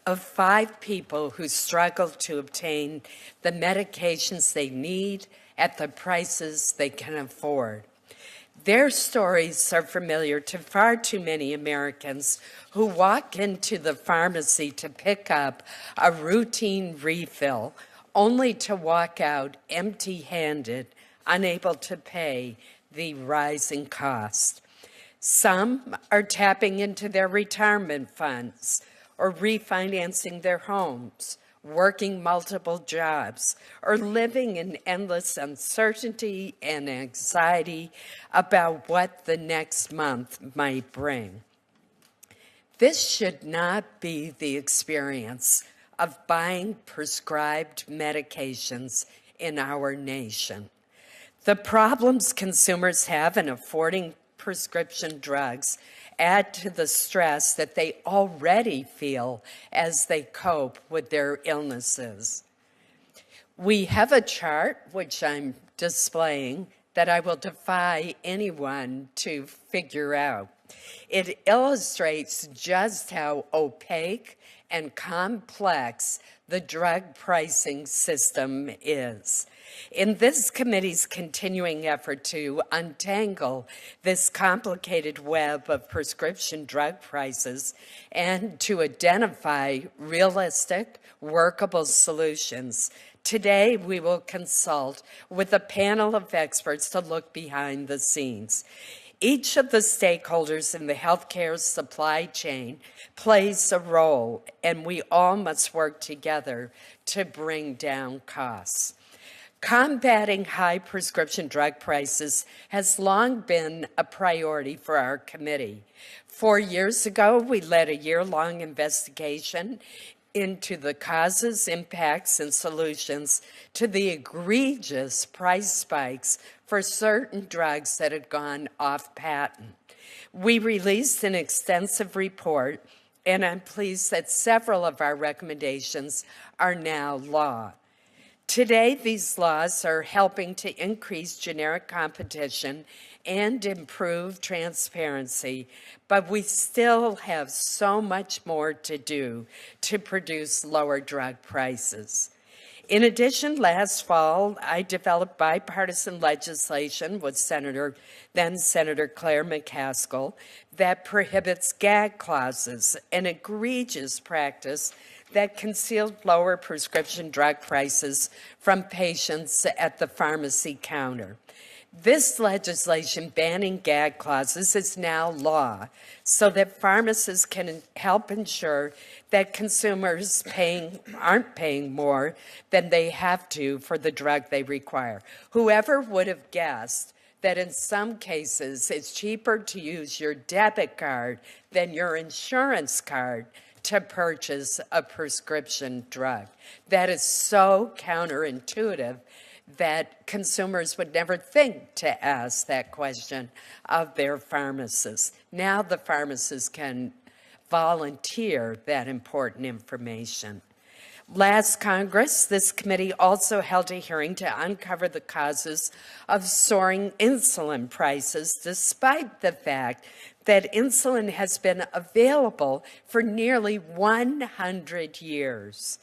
of 5 people who struggle to obtain the medications they need at the prices they can afford. Their stories are familiar to far too many Americans who walk into the pharmacy to pick up a routine refill only to walk out empty-handed, unable to pay the rising cost. Some are tapping into their retirement funds or refinancing their homes, working multiple jobs, or living in endless uncertainty and anxiety about what the next month might bring. This should not be the experience of buying prescribed medications in our nation. The problems consumers have in affording prescription drugs add to the stress that they already feel as they cope with their illnesses. We have a chart, which I'm displaying, that I will defy anyone to figure out. It illustrates just how opaque and complex the drug pricing system is. In this committee's continuing effort to untangle this complicated web of prescription drug prices and to identify realistic, workable solutions, today we will consult with a panel of experts to look behind the scenes. Each of the stakeholders in the healthcare supply chain plays a role, and we all must work together to bring down costs. Combating high prescription drug prices has long been a priority for our committee. 4 years ago, we led a year-long investigation into the causes, impacts, and solutions to the egregious price spikes for certain drugs that had gone off patent. We released an extensive report, and I'm pleased that several of our recommendations are now law. Today, these laws are helping to increase generic competition and improve transparency, but we still have so much more to do to produce lower drug prices. In addition, last fall, I developed bipartisan legislation with then Senator Claire McCaskill that prohibits gag clauses, an egregious practice that concealed lower prescription drug prices from patients at the pharmacy counter. This legislation banning gag clauses is now law so that pharmacists can help ensure that consumers aren't paying more than they have to for the drug they require. Whoever would have guessed that in some cases it's cheaper to use your debit card than your insurance card to purchase a prescription drug? That is so counterintuitive that consumers would never think to ask that question of their pharmacists. Now the pharmacists can volunteer that important information. Last Congress, this committee also held a hearing to uncover the causes of soaring insulin prices, despite the fact that insulin has been available for nearly 100 years.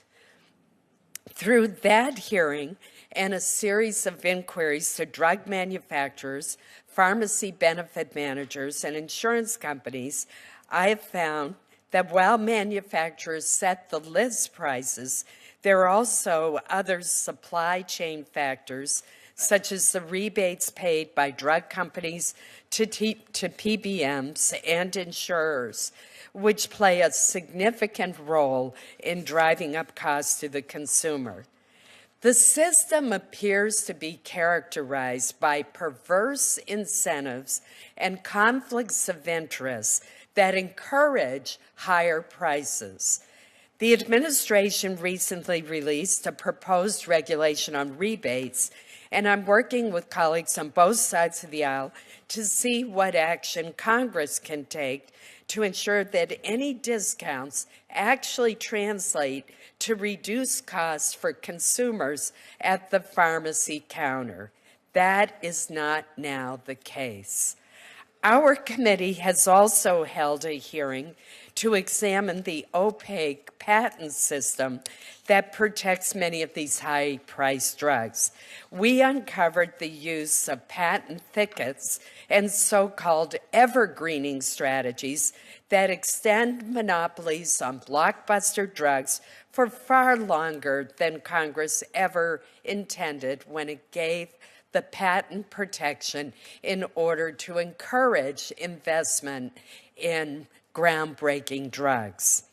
Through that hearing and a series of inquiries to drug manufacturers, pharmacy benefit managers, and insurance companies, I have found that while manufacturers set the list prices, there are also other supply chain factors, such as the rebates paid by drug companies to PBMs and insurers, which play a significant role in driving up costs to the consumer. The system appears to be characterized by perverse incentives and conflicts of interest that encourage higher prices. The administration recently released a proposed regulation on rebates, and I'm working with colleagues on both sides of the aisle to see what action Congress can take to ensure that any discounts actually translate to reduced costs for consumers at the pharmacy counter. That is not now the case. Our committee has also held a hearing to examine the opaque patent system that protects many of these high-priced drugs. We uncovered the use of patent thickets and so-called evergreening strategies that extend monopolies on blockbuster drugs for far longer than Congress ever intended when it gave the patent protection in order to encourage investment in groundbreaking drugs.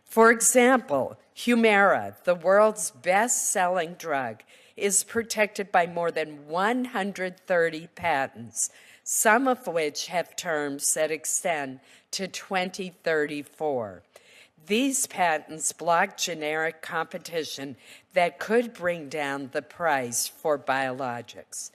For example, Humira, the world's best-selling drug, is protected by more than 130 patents, some of which have terms that extend to 2034. These patents block generic competition that could bring down the price for biologics.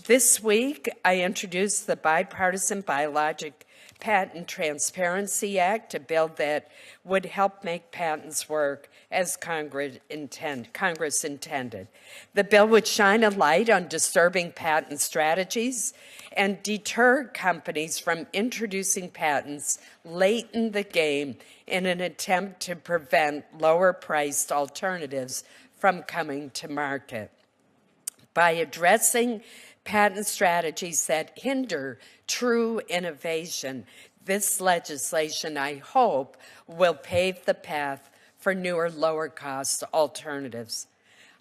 This week, I introduced the Bipartisan Biologic Patent Transparency Act, a bill that would help make patents work as Congress intended. The bill would shine a light on disturbing patent strategies and deter companies from introducing patents late in the game in an attempt to prevent lower-priced alternatives from coming to market. By addressing patent strategies that hinder true innovation, this legislation, I hope, will pave the path for newer, lower-cost alternatives.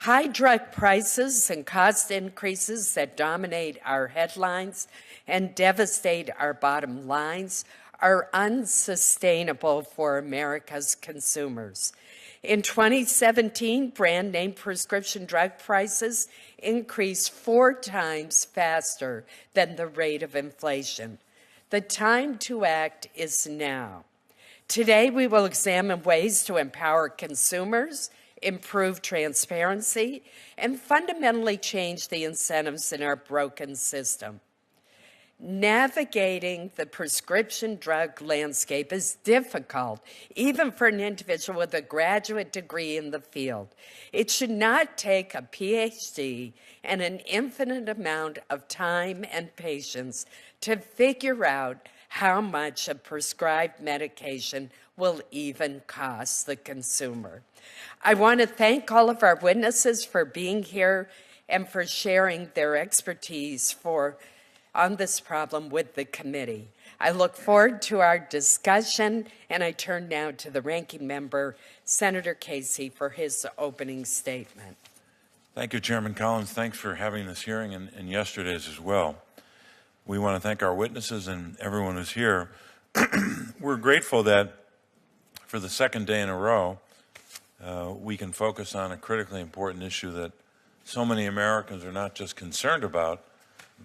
High drug prices and cost increases that dominate our headlines and devastate our bottom lines are unsustainable for America's consumers. In 2017, brand name prescription drug prices increased 4 times faster than the rate of inflation. The time to act is now. Today, we will examine ways to empower consumers, improve transparency, and fundamentally change the incentives in our broken system. Navigating the prescription drug landscape is difficult, even for an individual with a graduate degree in the field. It should not take a PhD and an infinite amount of time and patience to figure out how much a prescribed medication will even cost the consumer. I want to thank all of our witnesses for being here and for sharing their expertise on this problem with the committee. I look forward to our discussion, and I turn now to the ranking member, Senator Casey, for his opening statement. Thank you, Chairman Collins. Thanks for having this hearing and yesterday's as well. We want to thank our witnesses and everyone who's here. We're grateful that for the second day in a row, we can focus on a critically important issue that so many Americans are not just concerned about,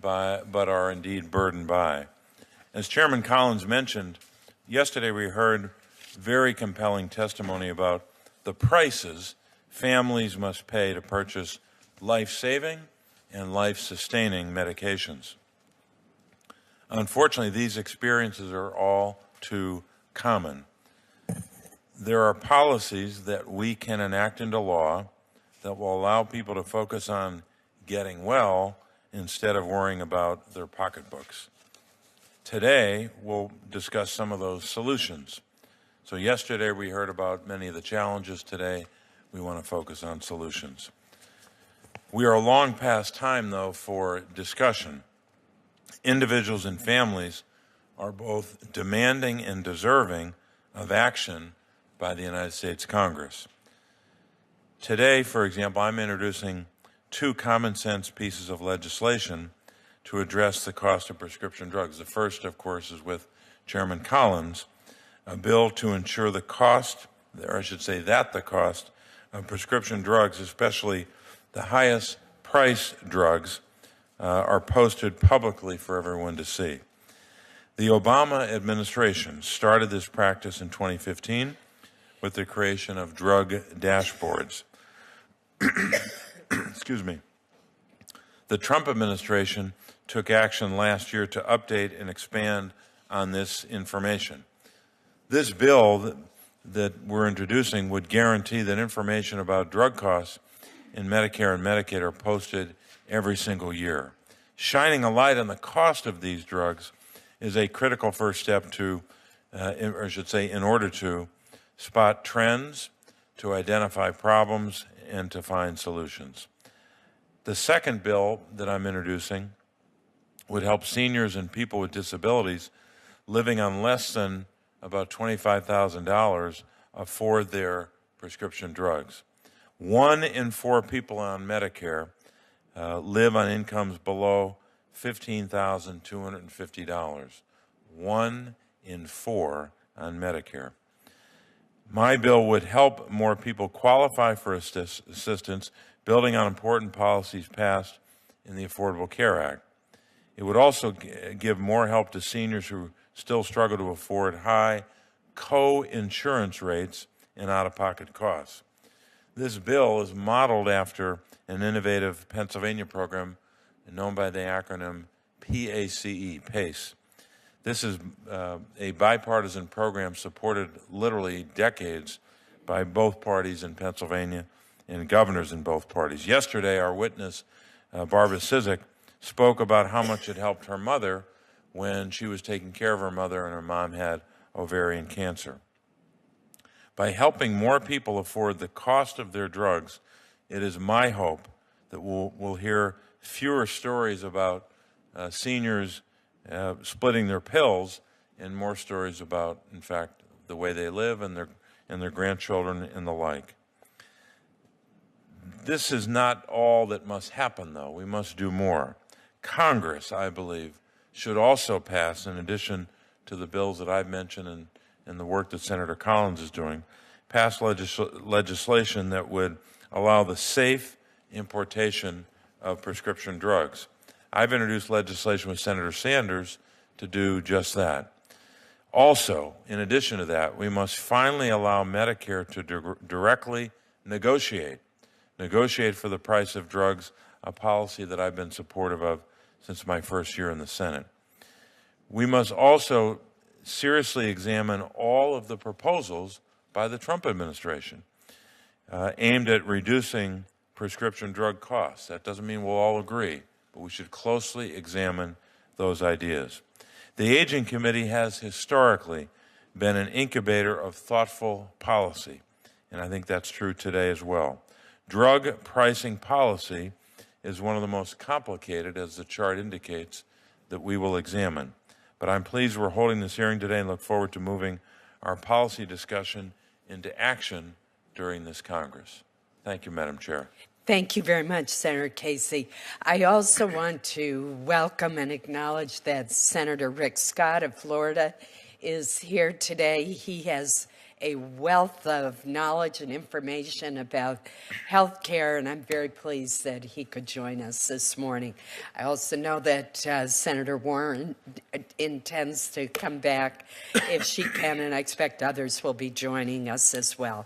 but are indeed burdened by. As Chairman Collins mentioned, yesterday we heard very compelling testimony about the prices families must pay to purchase life-saving and life-sustaining medications. Unfortunately, these experiences are all too common. There are policies that we can enact into law that will allow people to focus on getting well instead of worrying about their pocketbooks. Today, we'll discuss some of those solutions. So yesterday we heard about many of the challenges. Today, we want to focus on solutions. We are long past time, though, for discussion. Individuals and families are both demanding and deserving of action by the United States Congress. Today, for example, I'm introducing 2 common sense pieces of legislation to address the cost of prescription drugs. The first, of course, is with Chairman Collins, a bill to ensure the cost, or I should say that the cost of prescription drugs, especially the highest price drugs, are posted publicly for everyone to see. The Obama administration started this practice in 2015 with the creation of drug dashboards. Excuse me. The Trump administration took action last year to update and expand on this information. This bill that we're introducing would guarantee that information about drug costs in Medicare and Medicaid are posted every single year, shining a light on the cost of these drugs is a critical first step to, or I should say, in order to spot trends, to identify problems, and to find solutions. The second bill that I'm introducing would help seniors and people with disabilities living on less than about $25,000 afford their prescription drugs. 1 in 4 people on Medicare live on incomes below $15,250. 1 in 4 on Medicare. My bill would help more people qualify for assistance, building on important policies passed in the Affordable Care Act. It would also give more help to seniors who still struggle to afford high co-insurance rates and out-of-pocket costs. This bill is modeled after an innovative Pennsylvania program known by the acronym PACE. This is a bipartisan program supported literally decades by both parties in Pennsylvania and governors in both parties. Yesterday, our witness, Barbara Cizik, spoke about how much it helped her mother when she was taking care of her mother and her mom had ovarian cancer. By helping more people afford the cost of their drugs, it is my hope that we'll hear fewer stories about seniors splitting their pills and more stories about, in fact, the way they live and their grandchildren and the like. This is not all that must happen, though. We must do more. Congress, I believe, should also pass, in addition to the bills that I've mentioned and the work that Senator Collins is doing, pass legislation that would allow the safe importation of prescription drugs. I've introduced legislation with Senator Sanders to do just that. Also, in addition to that, we must finally allow Medicare to directly negotiate for the price of drugs, a policy that I've been supportive of since my first year in the Senate. We must also seriously examine all of the proposals by the Trump administration aimed at reducing prescription drug costs. That doesn't mean we'll all agree, but we should closely examine those ideas. The Aging Committee has historically been an incubator of thoughtful policy, and I think that's true today as well. Drug pricing policy is one of the most complicated, as the chart indicates, that we will examine. But I'm pleased we're holding this hearing today and look forward to moving our policy discussion into action during this Congress. Thank you, Madam Chair. Thank you very much, Senator Casey. I also want to welcome and acknowledge that Senator Rick Scott of Florida is here today. He has a wealth of knowledge and information about health care, and I'm very pleased that he could join us this morning. I also know that Senator Warren intends to come back if she can, and I expect others will be joining us as well.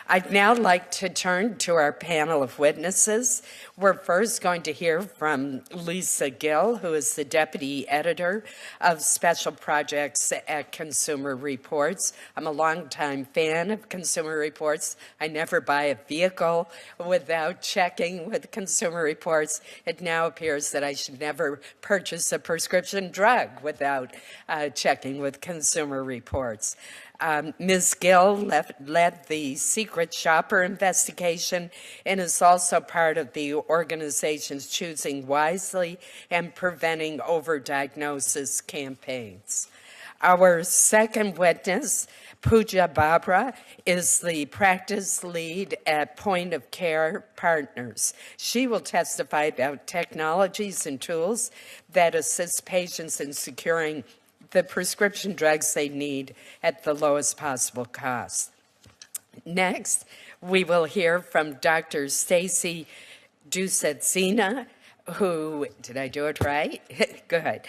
I'd now like to turn to our panel of witnesses. We're first going to hear from Lisa Gill, who is the Deputy Editor of Special Projects at Consumer Reports. I'm a longtime fan of Consumer Reports. I never buy a vehicle without checking with Consumer Reports. It now appears that I should never purchase a prescription drug without checking with Consumer Reports. Ms. Gill led the secret shopper investigation and is also part of the organization's Choosing Wisely and Preventing Overdiagnosis campaigns. Our second witness, Pooja Babra, is the practice lead at Point of Care Partners. She will testify about technologies and tools that assist patients in securing the prescription drugs they need at the lowest possible cost. Next, we will hear from Dr. Stacey Dousset Zena, who, did I do it right? Good.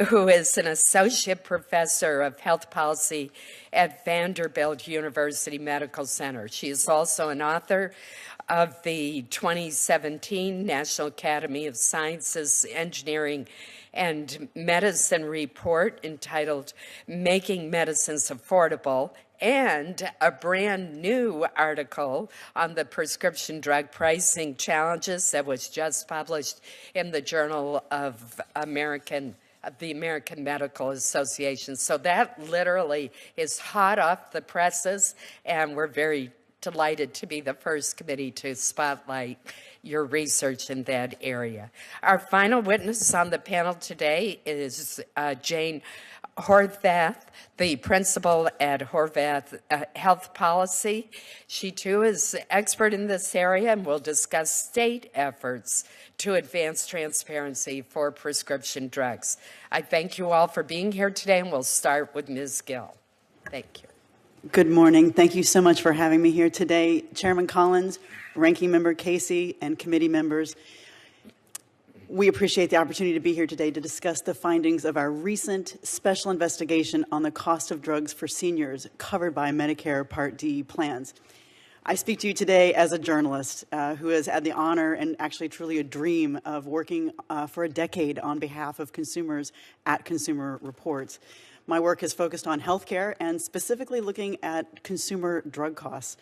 Who is an associate professor of health policy at Vanderbilt University Medical Center. She is also an author of the 2017 National Academy of Sciences, Engineering, and Medicine report entitled Making Medicines Affordable, and a brand new article on the prescription drug pricing challenges that was just published in the Journal of American of the American Medical Association. So that literally is hot off the presses, and we're very delighted to be the first committee to spotlight your research in that area. Our final witness on the panel today is Jane Horvath, the principal at Horvath Health Policy. She too is expert in this area and will discuss state efforts to advance transparency for prescription drugs. I thank you all for being here today, and we'll start with Ms. Gill. Thank you. Good morning. Thank you so much for having me here today. Chairman Collins, Ranking Member Casey, and committee members. We appreciate the opportunity to be here today to discuss the findings of our recent special investigation on the cost of drugs for seniors covered by Medicare Part D plans. I speak to you today as a journalist who has had the honor and actually truly a dream of working for a decade on behalf of consumers at Consumer Reports. My work is focused on healthcare and specifically looking at consumer drug costs.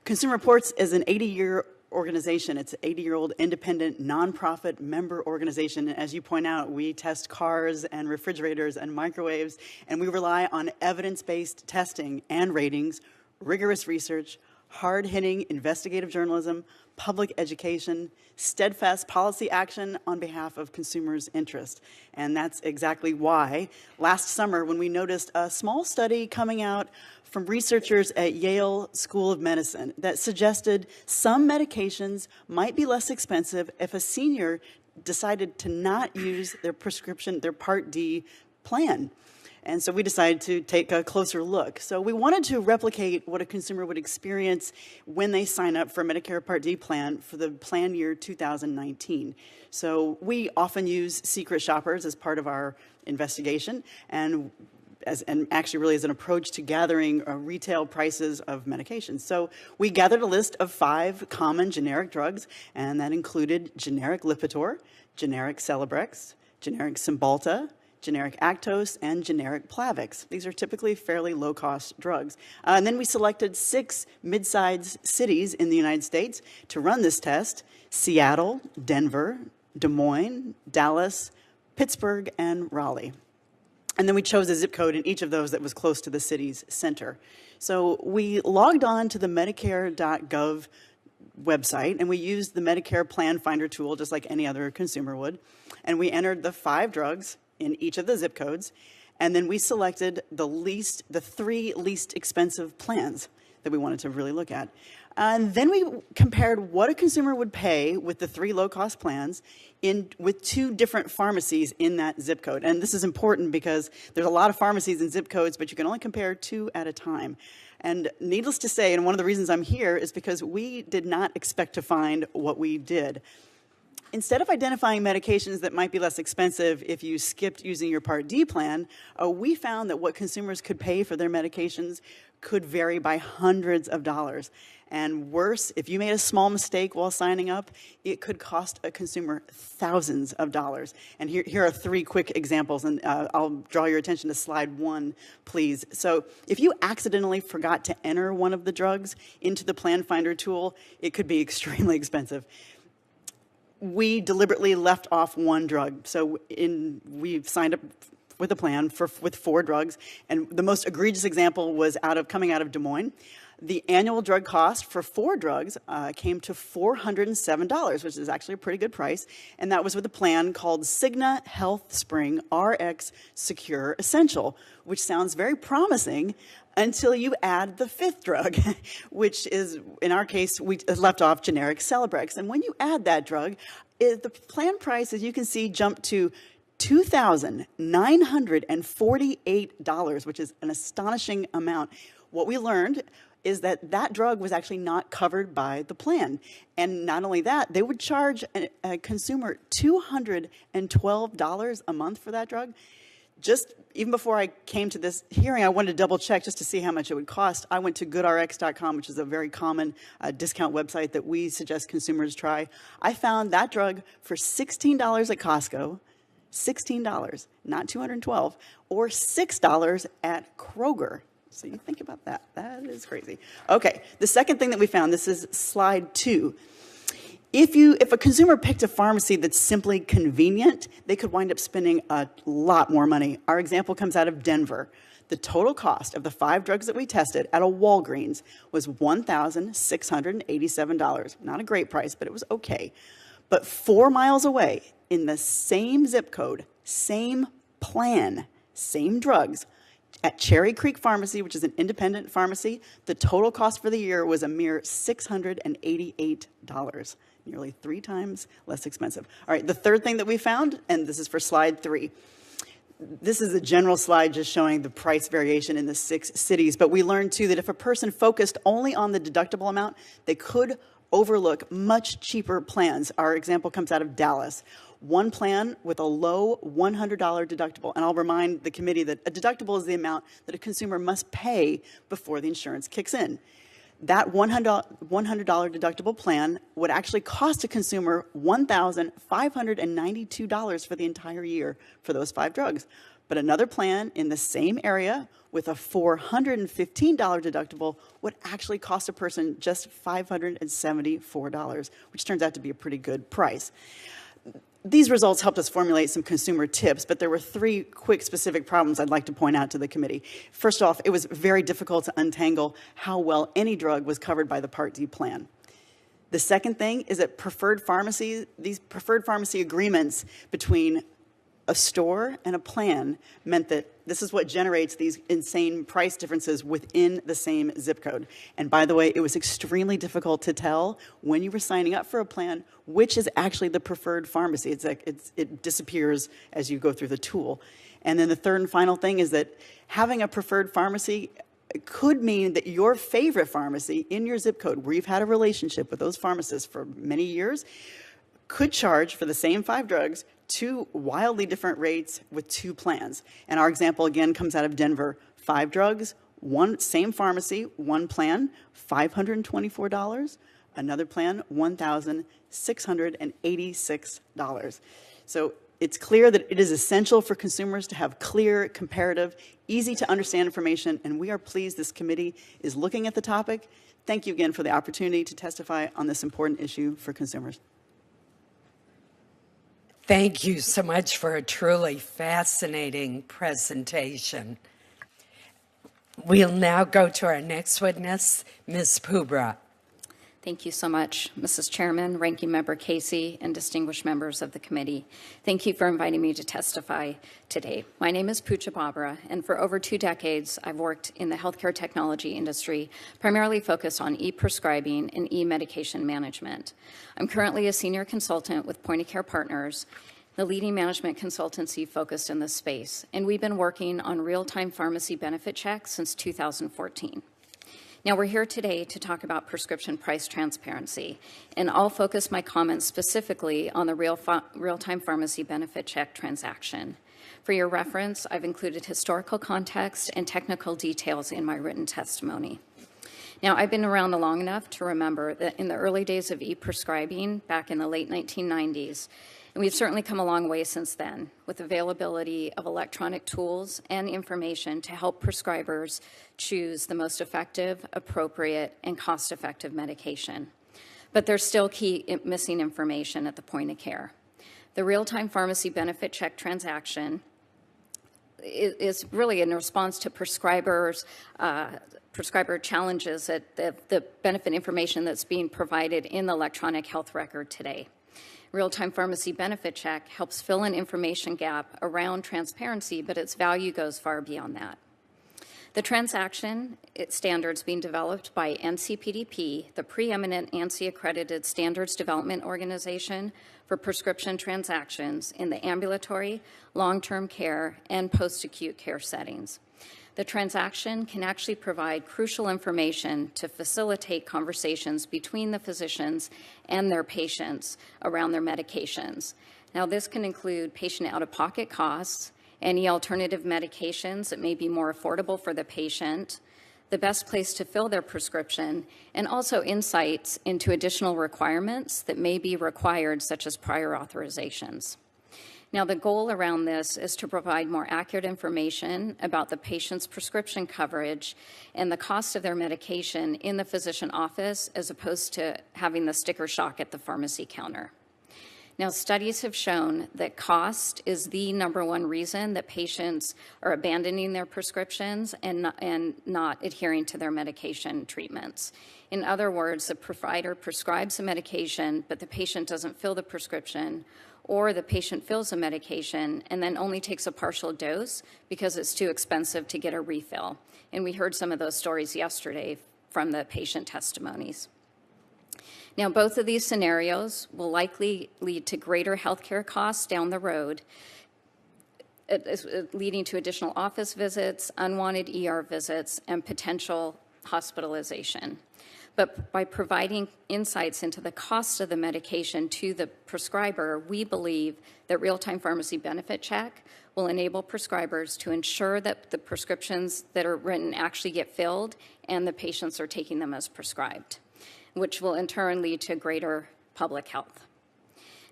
Consumer Reports is an 80-year organization. It's an 80-year-old independent nonprofit member organization. And as you point out, we test cars and refrigerators and microwaves, and we rely on evidence-based testing and ratings, rigorous research, hard-hitting investigative journalism, public education, steadfast policy action on behalf of consumers' interest. And that's exactly why last summer, when we noticed a small study coming out from researchers at Yale School of Medicine that suggested some medications might be less expensive if a senior decided to not use their prescription, their Part D plan. And so we decided to take a closer look. So we wanted to replicate what a consumer would experience when they sign up for a Medicare Part D plan for the plan year 2019. So we often use secret shoppers as part of our investigation, and actually really as an approach to gathering retail prices of medications. So we gathered a list of 5 common generic drugs, and that included generic Lipitor, generic Celebrex, generic Cymbalta, generic Actos, and generic Plavix. These are typically fairly low-cost drugs. And then we selected 6 mid-sized cities in the United States to run this test: Seattle, Denver, Des Moines, Dallas, Pittsburgh, and Raleigh. And then we chose a zip code in each of those that was close to the city's center. So we logged on to the Medicare.gov website, and we used the Medicare Plan Finder tool just like any other consumer would. And we entered the 5 drugs in each of the zip codes, and then we selected the 3 least expensive plans that we wanted to really look at. And then we compared what a consumer would pay with the 3 low-cost plans with 2 different pharmacies in that zip code. And this is important because there's a lot of pharmacies and zip codes, but you can only compare 2 at a time. And needless to say, and one of the reasons I'm here is because we did not expect to find what we did. Instead of identifying medications that might be less expensive if you skipped using your Part D plan, we found that what consumers could pay for their medications could vary by hundreds of dollars. And worse, if you made a small mistake while signing up, it could cost a consumer thousands of dollars. And here are 3 quick examples, and I'll draw your attention to slide 1, please. So if you accidentally forgot to enter one of the drugs into the Plan Finder tool, it could be extremely expensive. We deliberately left off 1 drug. So we've signed up with a plan with 4 drugs, and the most egregious example was coming out of Des Moines. The annual drug cost for 4 drugs came to $407, which is actually a pretty good price, and that was with a plan called Cigna Health Spring RX Secure Essential, which sounds very promising until you add the 5th drug, which is, in our case, we left off generic Celebrex. And when you add that drug, the plan price, as you can see, jumped to $2,948, which is an astonishing amount. What we learned is that drug was actually not covered by the plan. And not only that, they would charge a consumer $212 a month for that drug. Just even before I came to this hearing, I wanted to double check just to see how much it would cost. I went to goodrx.com, which is a very common discount website that we suggest consumers try. I found that drug for $16 at Costco, $16, not $212, or $6 at Kroger. So you think about that. That is crazy. Okay, the second thing that we found, this is slide 2. If a consumer picked a pharmacy that's simply convenient, they could wind up spending a lot more money. Our example comes out of Denver. The total cost of the 5 drugs that we tested at a Walgreens was $1,687. Not a great price, but it was okay. But 4 miles away, in the same zip code, same plan, same drugs, at Cherry Creek Pharmacy, which is an independent pharmacy, the total cost for the year was a mere $688, nearly 3 times less expensive. All right, the third thing that we found, and this is for slide 3. This is a general slide just showing the price variation in the 6 cities, but we learned too that if a person focused only on the deductible amount, they could overlook much cheaper plans. Our example comes out of Dallas. One plan with a low $100 deductible. And I'll remind the committee that a deductible is the amount that a consumer must pay before the insurance kicks in. That $100 deductible plan would actually cost a consumer $1,592 for the entire year for those 5 drugs. But another plan in the same area with a $415 deductible would actually cost a person just $574, which turns out to be a pretty good price. These results helped us formulate some consumer tips, but there were 3 quick specific problems I'd like to point out to the committee. First off, it was very difficult to untangle how well any drug was covered by the Part D plan. The second thing is that these preferred pharmacy agreements between a store and a plan meant that this is what generates these insane price differences within the same zip code. And by the way, it was extremely difficult to tell when you were signing up for a plan which is actually the preferred pharmacy. It disappears as you go through the tool. And then the third and final thing is that having a preferred pharmacy could mean that your favorite pharmacy in your zip code, where you've had a relationship with those pharmacists for many years, could charge for the same 5 drugs 2 wildly different rates with 2 plans. And our example again comes out of Denver. 5 drugs, same pharmacy, 1 plan, $524. Another plan, $1,686. So it's clear that it is essential for consumers to have clear, comparative, easy to understand information, and we are pleased this committee is looking at the topic. Thank you again for the opportunity to testify on this important issue for consumers. Thank you so much for a truly fascinating presentation. We'll now go to our next witness, Ms. Pubra. Thank you so much, Mrs. Chairman, Ranking Member Casey, and distinguished members of the committee. Thank you for inviting me to testify today. My name is Pooja Babra, and for over 2 decades, I've worked in the healthcare technology industry, primarily focused on e-prescribing and e-medication management. I'm currently a senior consultant with Point of Care Partners, the leading management consultancy focused in this space, and we've been working on real-time pharmacy benefit checks since 2014. Now, we're here today to talk about prescription price transparency, and I'll focus my comments specifically on the real-time pharmacy benefit check transaction. For your reference, I've included historical context and technical details in my written testimony. Now, I've been around long enough to remember that in the early days of e-prescribing, back in the late 1990s, and we've certainly come a long way since then with availability of electronic tools and information to help prescribers choose the most effective, appropriate, and cost-effective medication. But there's still key missing information at the point of care. The real-time pharmacy benefit check transaction is really in response to prescriber challenges at the benefit information that's being provided in the electronic health record today. Real-time pharmacy benefit check helps fill an information gap around transparency, but its value goes far beyond that. The transaction standards being developed by NCPDP, the preeminent ANSI-accredited standards development organization for prescription transactions in the ambulatory, long-term care, and post-acute care settings. The transaction can actually provide crucial information to facilitate conversations between the physicians and their patients around their medications. Now, this can include patient out-of-pocket costs, any alternative medications that may be more affordable for the patient, the best place to fill their prescription, and also insights into additional requirements that may be required, such as prior authorizations. Now, the goal around this is to provide more accurate information about the patient's prescription coverage and the cost of their medication in the physician office as opposed to having the sticker shock at the pharmacy counter. Now, studies have shown that cost is the #1 reason that patients are abandoning their prescriptions and not adhering to their medication treatments. In other words, the provider prescribes a medication, but the patient doesn't fill the prescription, or the patient fills a medication and then only takes a partial dose because it's too expensive to get a refill. And we heard some of those stories yesterday from the patient testimonies. Now, both of these scenarios will likely lead to greater healthcare costs down the road, leading to additional office visits, unwanted ER visits, and potential hospitalization. But by providing insights into the cost of the medication to the prescriber, we believe that real-time pharmacy benefit check will enable prescribers to ensure that the prescriptions that are written actually get filled and the patients are taking them as prescribed, which will in turn lead to greater public health.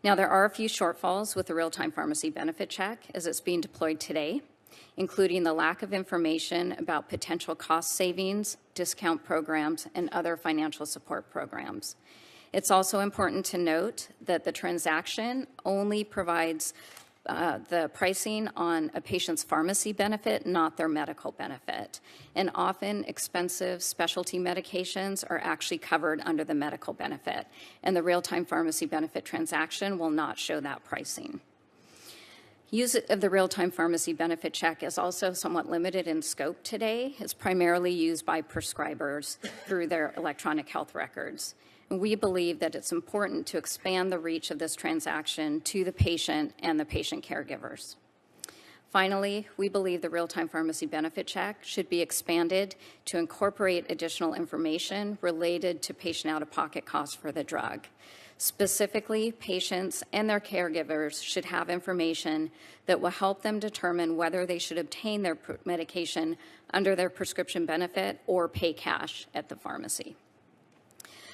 Now, there are a few shortfalls with the real-time pharmacy benefit check as it's being deployed today, including the lack of information about potential cost savings, discount programs, and other financial support programs. It's also important to note that the transaction only provides the pricing on a patient's pharmacy benefit, not their medical benefit. And often expensive specialty medications are actually covered under the medical benefit, and the real-time pharmacy benefit transaction will not show that pricing. Use of the real-time pharmacy benefit check is also somewhat limited in scope today. It's primarily used by prescribers through their electronic health records. And we believe that it's important to expand the reach of this transaction to the patient and the patient caregivers. Finally, we believe the real-time pharmacy benefit check should be expanded to incorporate additional information related to patient out-of-pocket costs for the drug. Specifically, patients and their caregivers should have information that will help them determine whether they should obtain their medication under their prescription benefit or pay cash at the pharmacy.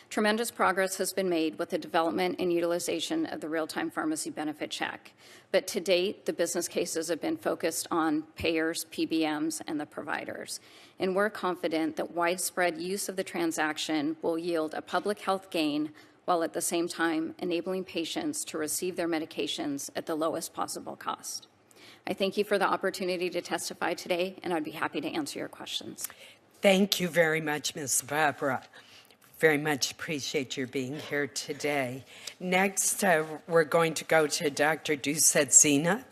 Tremendous progress has been made with the development and utilization of the real-time pharmacy benefit check, but to date, the business cases have been focused on payers, PBMs, and the providers. And we're confident that widespread use of the transaction will yield a public health gain while at the same time enabling patients to receive their medications at the lowest possible cost. I thank you for the opportunity to testify today, and I'd be happy to answer your questions. Thank you very much, Ms. Barbara. Very much appreciate your being here today. Next, we're going to go to Dr. Dousset Zena.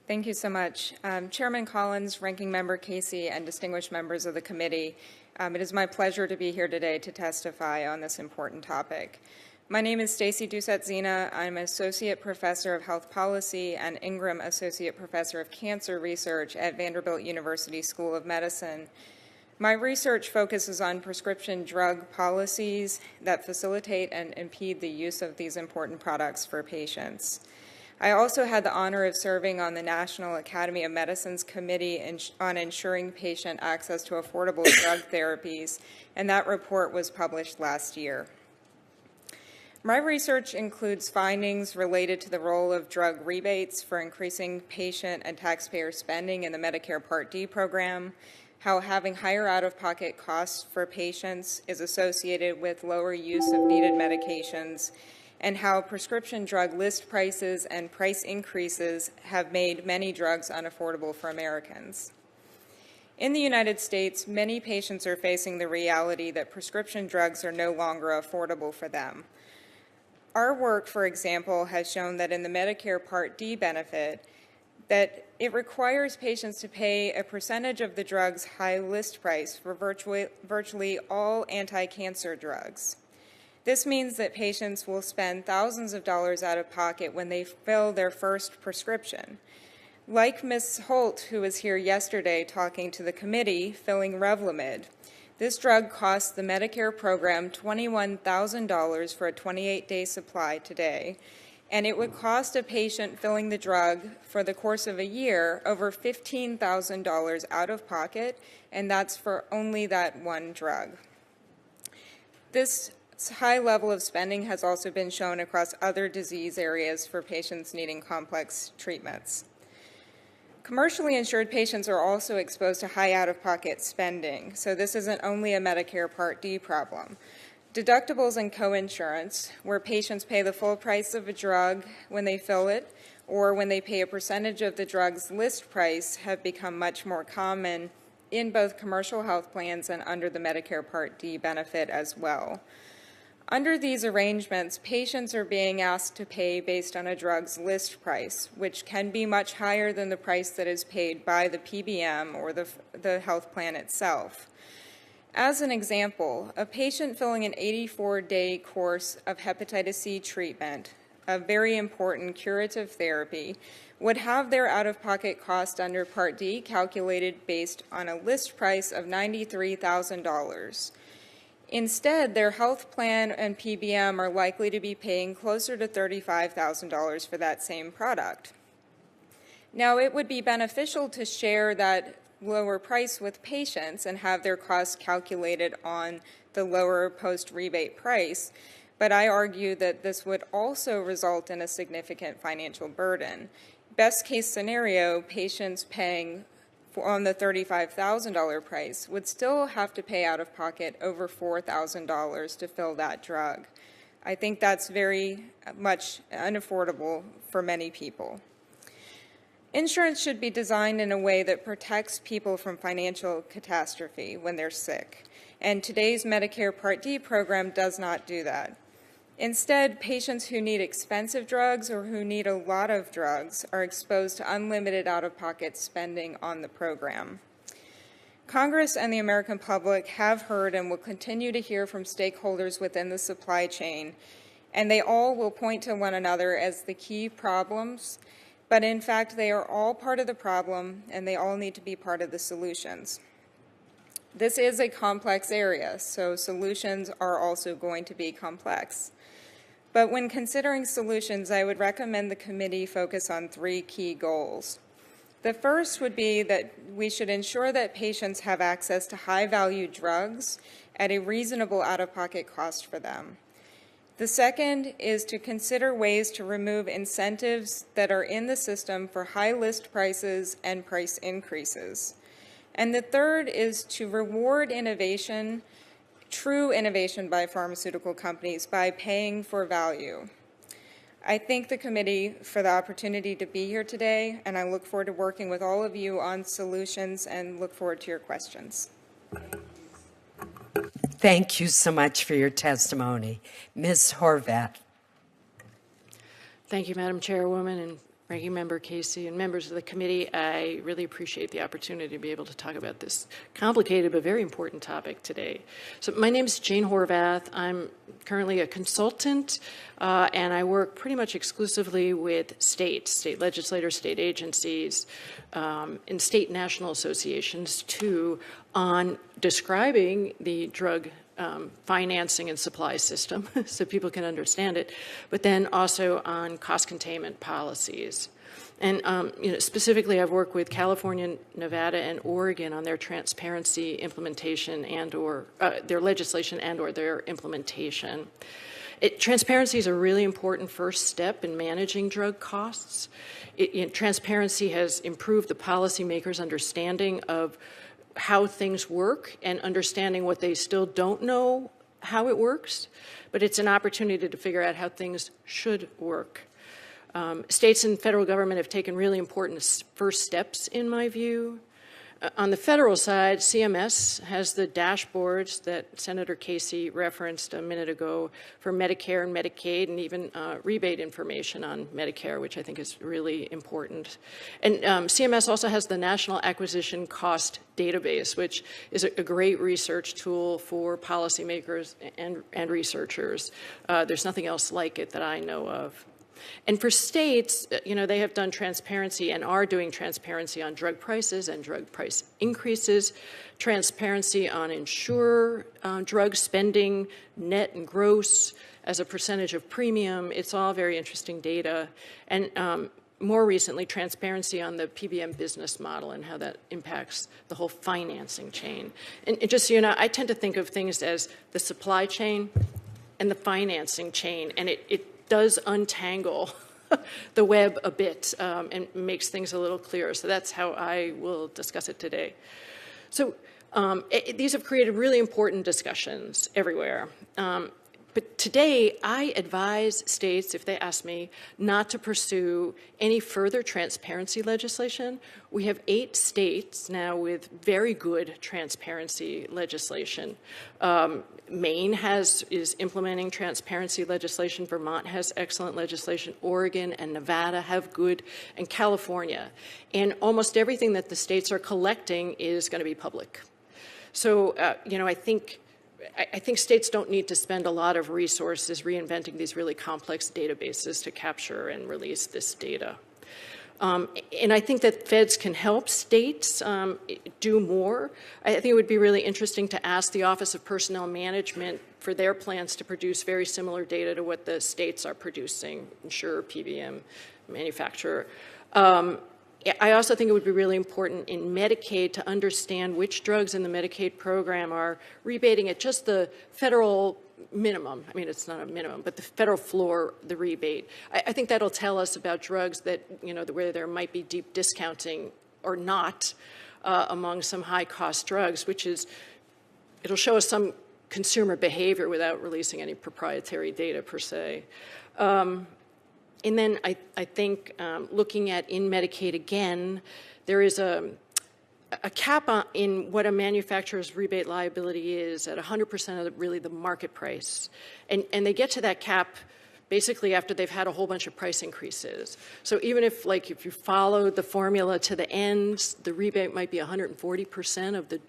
Thank you so much. Chairman Collins, Ranking Member Casey, and distinguished members of the committee, it is my pleasure to be here today to testify on this important topic. My name is Stacey Dousset Zena. I'm Associate Professor of Health Policy and Ingram Associate Professor of Cancer Research at Vanderbilt University School of Medicine. My research focuses on prescription drug policies that facilitate and impede the use of these important products for patients. I also had the honor of serving on the National Academy of Medicine's Committee on Ensuring Patient Access to Affordable Drug Therapies, and that report was published last year. My research includes findings related to the role of drug rebates for increasing patient and taxpayer spending in the Medicare Part D program, how having higher out-of-pocket costs for patients is associated with lower use of needed medications, and how prescription drug list prices and price increases have made many drugs unaffordable for Americans. In the United States, many patients are facing the reality that prescription drugs are no longer affordable for them. Our work, for example, has shown that in the Medicare Part D benefit, that it requires patients to pay a percentage of the drug's high list price for virtually all anti-cancer drugs. This means that patients will spend thousands of dollars out of pocket when they fill their first prescription. Like Ms. Holt, who was here yesterday talking to the committee, filling Revlimid, this drug costs the Medicare program $21,000 for a 28-day supply today, and it would cost a patient filling the drug for the course of a year over $15,000 out of pocket, and that's for only that one drug. This high level of spending has also been shown across other disease areas for patients needing complex treatments. Commercially insured patients are also exposed to high out-of-pocket spending, so this isn't only a Medicare Part D problem. Deductibles and coinsurance, where patients pay the full price of a drug when they fill it, or when they pay a percentage of the drug's list price, have become much more common in both commercial health plans and under the Medicare Part D benefit as well. Under these arrangements, patients are being asked to pay based on a drug's list price, which can be much higher than the price that is paid by the PBM or the health plan itself. As an example, a patient filling an 84-day course of hepatitis C treatment, a very important curative therapy, would have their out-of-pocket cost under Part D calculated based on a list price of $93,000. Instead, their health plan and PBM are likely to be paying closer to $35,000 for that same product. Now, it would be beneficial to share that lower price with patients and have their costs calculated on the lower post-rebate price, but I argue that this would also result in a significant financial burden. Best case scenario, patients paying on the $35,000 price would still have to pay out of pocket over $4,000 to fill that drug. I think that's very much unaffordable for many people. Insurance should be designed in a way that protects people from financial catastrophe when they're sick, and today's Medicare Part D program does not do that. Instead, patients who need expensive drugs or who need a lot of drugs are exposed to unlimited out-of-pocket spending on the program. Congress and the American public have heard and will continue to hear from stakeholders within the supply chain, and they all will point to one another as the key problems, but in fact, they are all part of the problem, and they all need to be part of the solutions. This is a complex area, so solutions are also going to be complex. But when considering solutions, I would recommend the committee focus on three key goals. The first would be that we should ensure that patients have access to high-value drugs at a reasonable out-of-pocket cost for them. The second is to consider ways to remove incentives that are in the system for high list prices and price increases. And the third is to reward innovation, true innovation by pharmaceutical companies by paying for value. I thank the committee for the opportunity to be here today, and I look forward to working with all of you on solutions and look forward to your questions. Thank you so much for your testimony. Ms. Horvath. Thank you, Madam Chairwoman and Ranking Member Casey and members of the committee. I really appreciate the opportunity to be able to talk about this complicated but very important topic today. So my name is Jane Horvath. I'm currently a consultant, and I work pretty much exclusively with state legislators, state agencies, and state national associations too, on describing the drug financing and supply system so people can understand it, but then also on cost containment policies. And specifically, I've worked with California, Nevada, and Oregon on their transparency implementation and/or their legislation and/or their implementation. Transparency is a really important first step in managing drug costs. Transparency has improved the policymakers' understanding of how things work and understanding what they still don't know how it works, but it's an opportunity to figure out how things should work. States and federal government have taken really important first steps, in my view. On the federal side, CMS has the dashboards that Senator Casey referenced a minute ago for Medicare and Medicaid, and even rebate information on Medicare, which I think is really important. And CMS also has the National Acquisition Cost Database, which is a great research tool for policymakers and researchers. There's nothing else like it that I know of. And for states, they have done transparency and are doing transparency on drug prices and drug price increases, transparency on insurer drug spending, net and gross as a percentage of premium. It's all very interesting data. And more recently, transparency on the PBM business model and how that impacts the whole financing chain. And just so you know, I tend to think of things as the supply chain and the financing chain, and it does untangle the web a bit and makes things a little clearer. So that's how I will discuss it today. So these have created really important discussions everywhere. But today, I advise states, if they ask me, not to pursue any further transparency legislation. We have 8 states now with very good transparency legislation. Maine is implementing transparency legislation. Vermont has excellent legislation. Oregon and Nevada have good, and California. And almost everything that the states are collecting is going to be public. So, I think states don't need to spend a lot of resources reinventing these really complex databases to capture and release this data. And I think that feds can help states do more. I think it would be really interesting to ask the Office of Personnel Management for their plans to produce very similar data to what the states are producing, insurer, PBM, manufacturer. I also think it would be really important in Medicaid to understand which drugs in the Medicaid program are rebating at just the federal minimum. I mean, it's not a minimum, but the federal floor, the rebate. I think that'll tell us about drugs that, where there might be deep discounting or not among some high-cost drugs, it'll show us some consumer behavior without releasing any proprietary data per se. And then I think looking at in Medicaid again, there is a cap in what a manufacturer's rebate liability is at 100% of really the market price. And they get to that cap basically after they've had a whole bunch of price increases. So even if you follow the formula to the end, the rebate might be 140% of the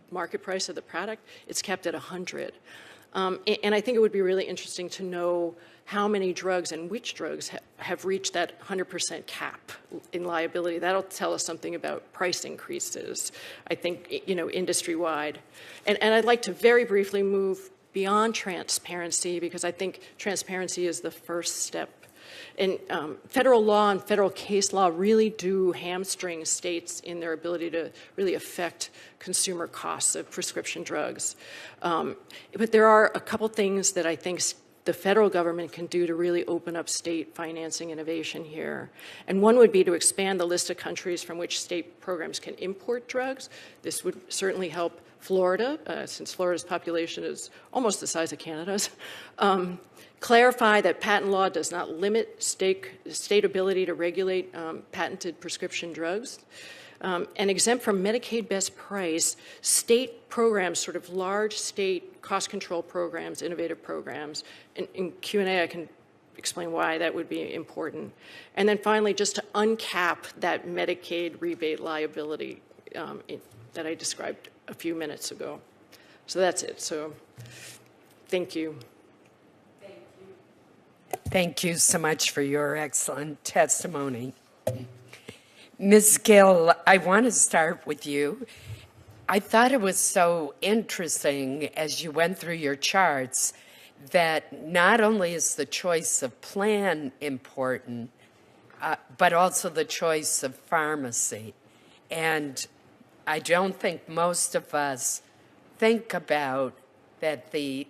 market price of the product, it's kept at 100. And I think it would be really interesting to know how many drugs and which drugs have reached that 100% cap in liability. That'll tell us something about price increases, I think, industry-wide. And I'd like to very briefly move beyond transparency, because I think transparency is the first step. And federal law and federal case law really do hamstring states in their ability to really affect consumer costs of prescription drugs. But there are a couple things that I think the federal government can do to really open up state financing innovation here. And one would be to expand the list of countries from which state programs can import drugs. This would certainly help Florida, since Florida's population is almost the size of Canada's. Clarify that patent law does not limit state ability to regulate patented prescription drugs. And exempt from Medicaid best price state programs, sort of large state cost control programs, innovative programs. In Q&A, I can explain why that would be important. And then finally, just to uncap that Medicaid rebate liability that I described a few minutes ago. So that's it. So thank you. Thank you so much for your excellent testimony. Ms. Gill, I want to start with you. I thought it was so interesting as you went through your charts that not only is the choice of plan important, but also the choice of pharmacy. And I don't think most of us think about that the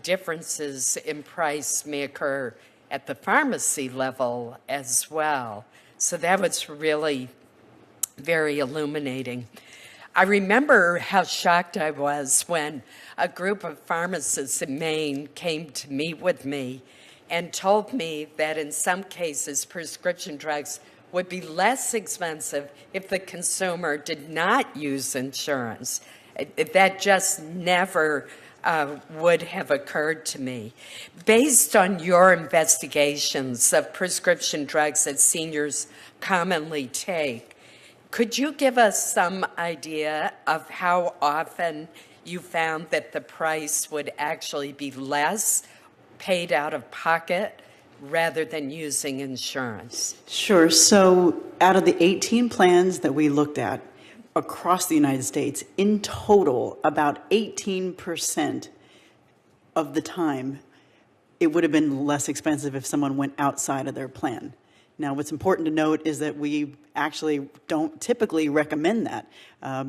differences in price may occur at the pharmacy level as well. So that was really very illuminating. I remember how shocked I was when a group of pharmacists in Maine came to meet with me and told me that in some cases prescription drugs would be less expensive if the consumer did not use insurance. That just never would have occurred to me. Based on your investigations of prescription drugs that seniors commonly take, could you give us some idea of how often you found that the price would actually be less paid out of pocket rather than using insurance? Sure. So out of the 18 plans that we looked at across the United States, in total, about 18% of the time, it would have been less expensive if someone went outside of their plan. Now, what's important to note is that we actually don't typically recommend that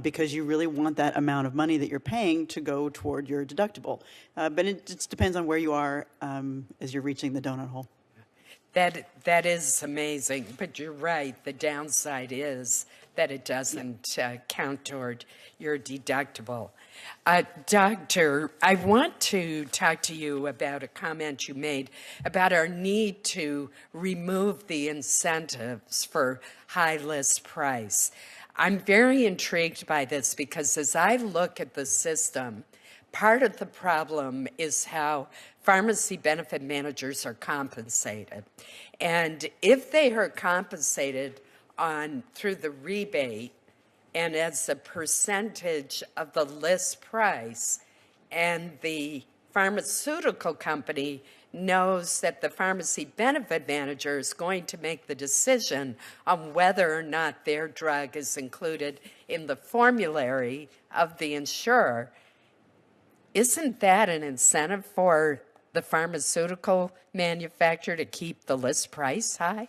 because you really want that amount of money that you're paying to go toward your deductible. But it just depends on where you are as you're reaching the donut hole. That is amazing, but you're right. The downside is that it doesn't count toward your deductible. Doctor, I want to talk to you about a comment you made about our need to remove the incentives for high list price. I'm very intrigued by this because as I look at the system, part of the problem is how pharmacy benefit managers are compensated. And if they are compensated through the rebate and as a percentage of the list price, and the pharmaceutical company knows that the pharmacy benefit manager is going to make the decision on whether or not their drug is included in the formulary of the insurer, isn't that an incentive for the pharmaceutical manufacturer to keep the list price high?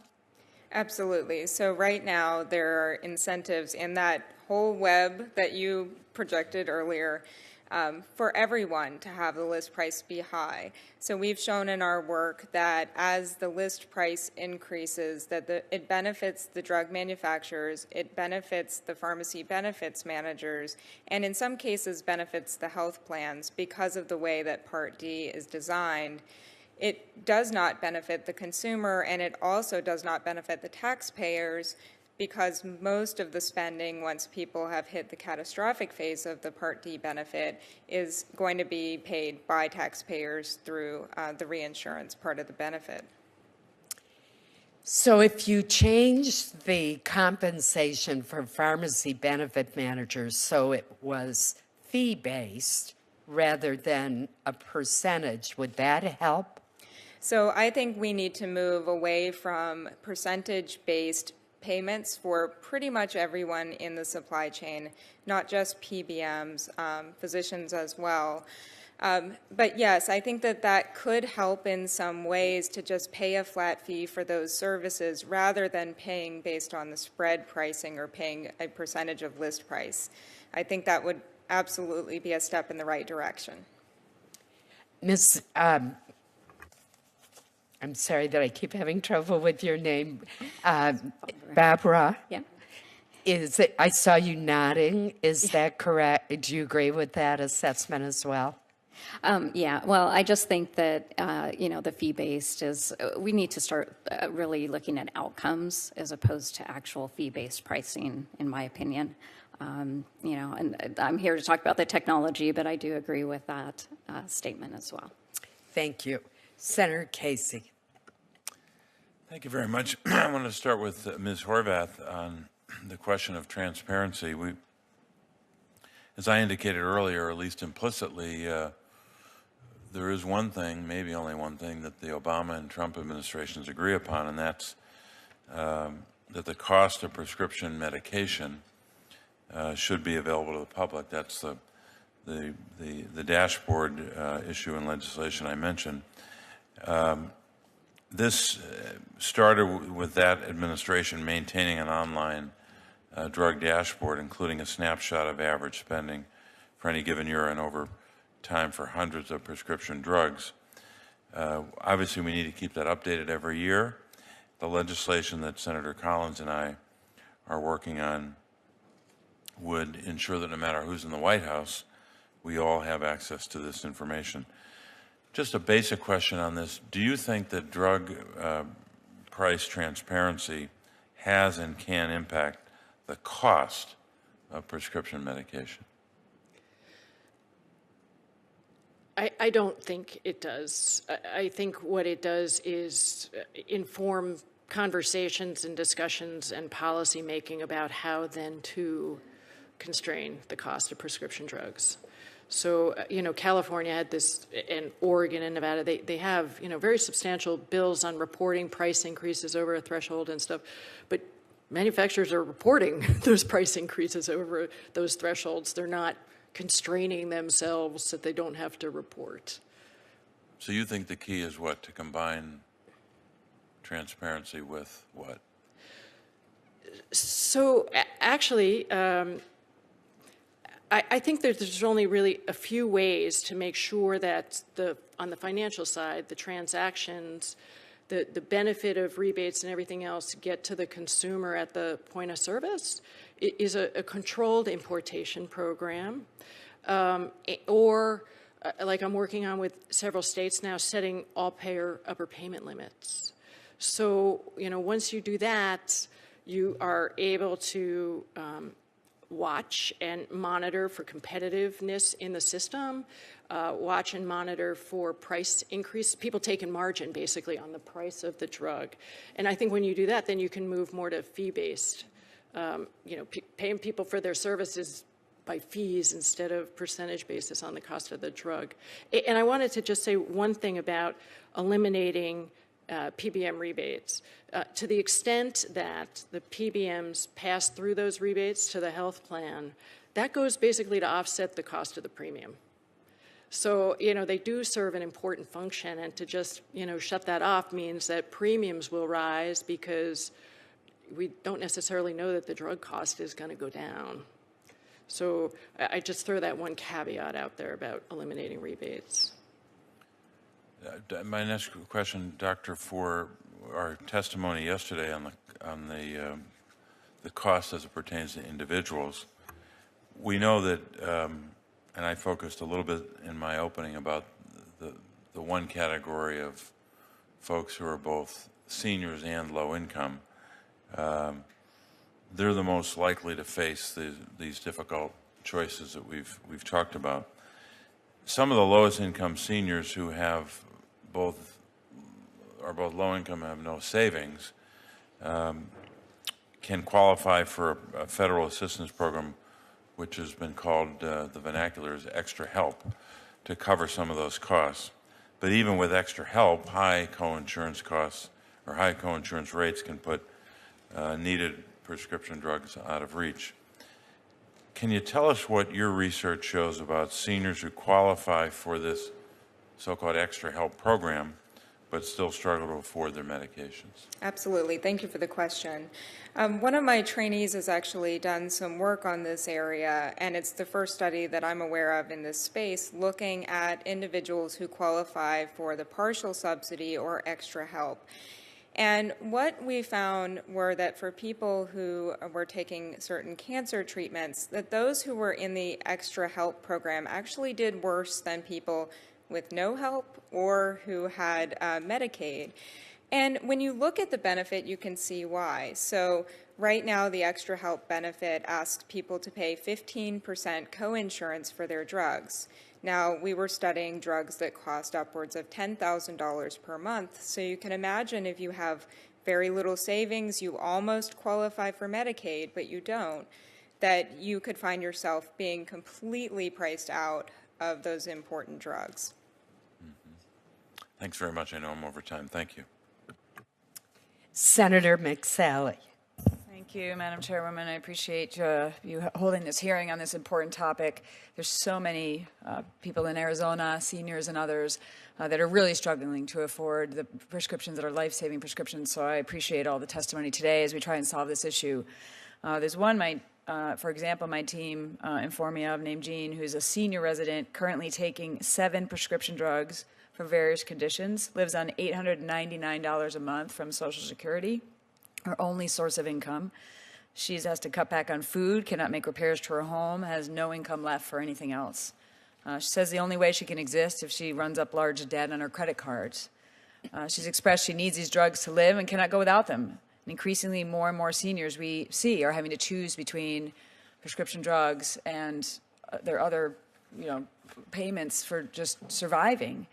Absolutely. So right now, there are incentives in that whole web that you projected earlier for everyone to have the list price be high. So we've shown in our work that as the list price increases, that it benefits the drug manufacturers, it benefits the pharmacy benefits managers, and in some cases benefits the health plans because of the way that Part D is designed. It does not benefit the consumer, and it also does not benefit the taxpayers because most of the spending, once people have hit the catastrophic phase of the Part D benefit, is going to be paid by taxpayers through the reinsurance part of the benefit. So if you change the compensation for pharmacy benefit managers so it was fee-based rather than a percentage, would that help? So I think we need to move away from percentage-based payments for pretty much everyone in the supply chain, not just PBMs, physicians as well. But yes, I think that could help in some ways to just pay a flat fee for those services rather than paying based on the spread pricing or paying a percentage of list price. I think that would absolutely be a step in the right direction. Miss, I'm sorry that I keep having trouble with your name. Barbara? Yeah. I saw you nodding. Is that correct? Do you agree with that assessment as well? Yeah, well, I just think that, the fee-based we need to start really looking at outcomes as opposed to actual fee-based pricing, in my opinion. And I'm here to talk about the technology, but I do agree with that statement as well. Thank you. Senator Casey. Thank you very much. I want to start with Ms. Horvath on the question of transparency. As I indicated earlier, at least implicitly, there is one thing, maybe only one thing, that the Obama and Trump administrations agree upon, and that's that the cost of prescription medication should be available to the public. That's the dashboard issue in legislation I mentioned. This started with that administration maintaining an online drug dashboard, including a snapshot of average spending for any given year and over time for hundreds of prescription drugs. Obviously, we need to keep that updated every year. The legislation that Senator Collins and I are working on would ensure that no matter who's in the White House, we all have access to this information. Just a basic question on this. Do you think that drug price transparency has and can impact the cost of prescription medication? I don't think it does. I think what it does is inform conversations and discussions and policy making about how then to constrain the cost of prescription drugs. So, California had this, and Oregon and Nevada, they have, very substantial bills on reporting price increases over a threshold and stuff. But manufacturers are reporting those price increases over those thresholds. They're not constraining themselves so that they don't have to report. So you think the key is what? To combine transparency with what? So actually, I think that there's only really a few ways to make sure that on the financial side, the transactions, the benefit of rebates and everything else get to the consumer at the point of service. It is a controlled importation program, or like I'm working on with several states now, setting all payer upper payment limits. So, once you do that, you are able to watch and monitor for competitiveness in the system, watch and monitor for price increase, people taking margin basically on the price of the drug. And I think when you do that, then you can move more to fee-based, paying people for their services by fees instead of percentage basis on the cost of the drug. And I wanted to just say one thing about eliminating PBM rebates. To the extent that the PBMs pass through those rebates to the health plan, that goes basically to offset the cost of the premium. So, they do serve an important function, and to just, shut that off means that premiums will rise because we don't necessarily know that the drug cost is going to go down. So I just throw that one caveat out there about eliminating rebates. My next question, Doctor, for our testimony yesterday on the cost as it pertains to individuals, we know that, and I focused a little bit in my opening about the one category of folks who are both seniors and low income. They're the most likely to face these difficult choices that we've talked about. Some of the lowest income seniors who are both low income and have no savings can qualify for a federal assistance program, which has been called, the vernacular is extra help, to cover some of those costs. But even with extra help, high coinsurance costs or high coinsurance rates can put needed prescription drugs out of reach. Can you tell us what your research shows about seniors who qualify for this so-called extra help program but still struggle to afford their medications? Absolutely. Thank you for the question. One of my trainees has actually done some work on this area, and it's the first study that I'm aware of in this space looking at individuals who qualify for the partial subsidy or extra help. And what we found were that for people who were taking certain cancer treatments, that those who were in the extra help program actually did worse than people with no help or who had Medicaid. And when you look at the benefit, you can see why. So right now, the extra help benefit asks people to pay 15% coinsurance for their drugs. Now, we were studying drugs that cost upwards of $10,000 per month, so you can imagine if you have very little savings, you almost qualify for Medicaid, but you don't, that you could find yourself being completely priced out of those important drugs. Mm-hmm. Thanks very much. I know I'm over time. Thank you. Senator McSally. Thank you, Madam Chairwoman. I appreciate you holding this hearing on this important topic. There's so many people in Arizona, seniors and others, that are really struggling to afford the prescriptions that are life-saving prescriptions. So I appreciate all the testimony today as we try and solve this issue. There's one, for example, my team informed me of, named Jean, who's a senior resident currently taking 7 prescription drugs for various conditions, lives on $899 a month from Social Security, her only source of income. She has to cut back on food, cannot make repairs to her home, has no income left for anything else. She says the only way she can exist if she runs up large debt on her credit cards. She's expressed she needs these drugs to live and cannot go without them. And increasingly, more and more seniors we see are having to choose between prescription drugs and their other, payments for just surviving.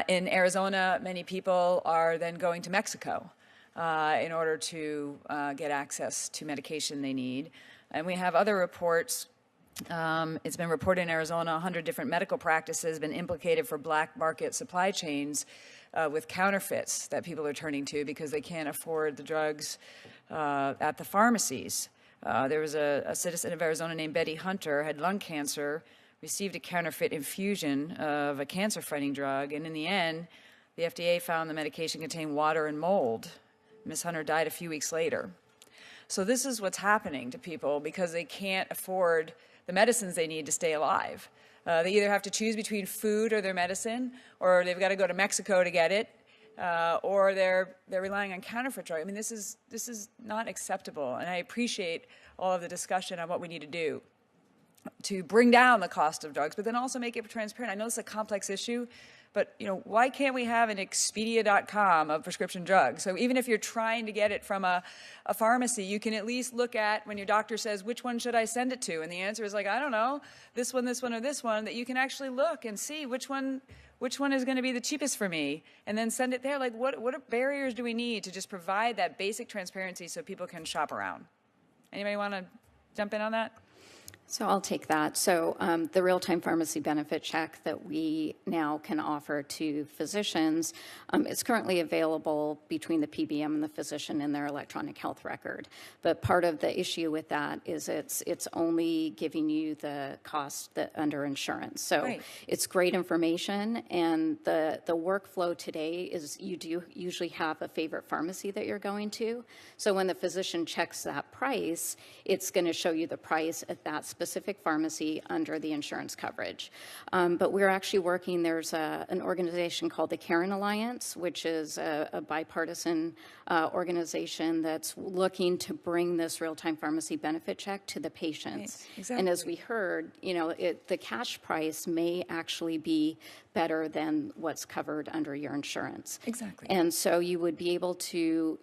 In Arizona, many people are then going to Mexico in order to get access to medication they need. And we have other reports. It's been reported in Arizona, 100 different medical practices have been implicated for black market supply chains with counterfeits that people are turning to because they can't afford the drugs at the pharmacies. There was a citizen of Arizona named Betty Hunter, had lung cancer, received a counterfeit infusion of a cancer-fighting drug, and in the end, the FDA found the medication contained water and mold. Ms. Hunter died a few weeks later. So this is what's happening to people because they can't afford the medicines they need to stay alive. They either have to choose between food or their medicine, or they've got to go to Mexico to get it, or they're relying on counterfeit drugs. I mean, this is not acceptable, and I appreciate all of the discussion on what we need to do to bring down the cost of drugs, but then also make it transparent. I know it's a complex issue, but why can't we have an Expedia.com of prescription drugs? So even if you're trying to get it from a pharmacy, you can at least look at when your doctor says, which one should I send it to? And the answer is like, I don't know, this one, or this one, that you can actually look and see which one is going to be the cheapest for me, and then send it there. Like, what barriers do we need to just provide that basic transparency so people can shop around? Anybody want to jump in on that? So I'll take that. So the real-time pharmacy benefit check that we now can offer to physicians is currently available between the PBM and the physician in their electronic health record. But part of the issue with that is it's only giving you the cost that under insurance. So right. It's great information, and the workflow today is you do usually have a favorite pharmacy that you're going to. So when the physician checks that price, it's going to show you the price at that specific pharmacy under the insurance coverage. But we're actually working, there's an organization called the Karen Alliance, which is a bipartisan organization that's looking to bring this real-time pharmacy benefit check to the patients. Right. Exactly. And as we heard, the cash price may actually be better than what's covered under your insurance. Exactly. And so you would be able to,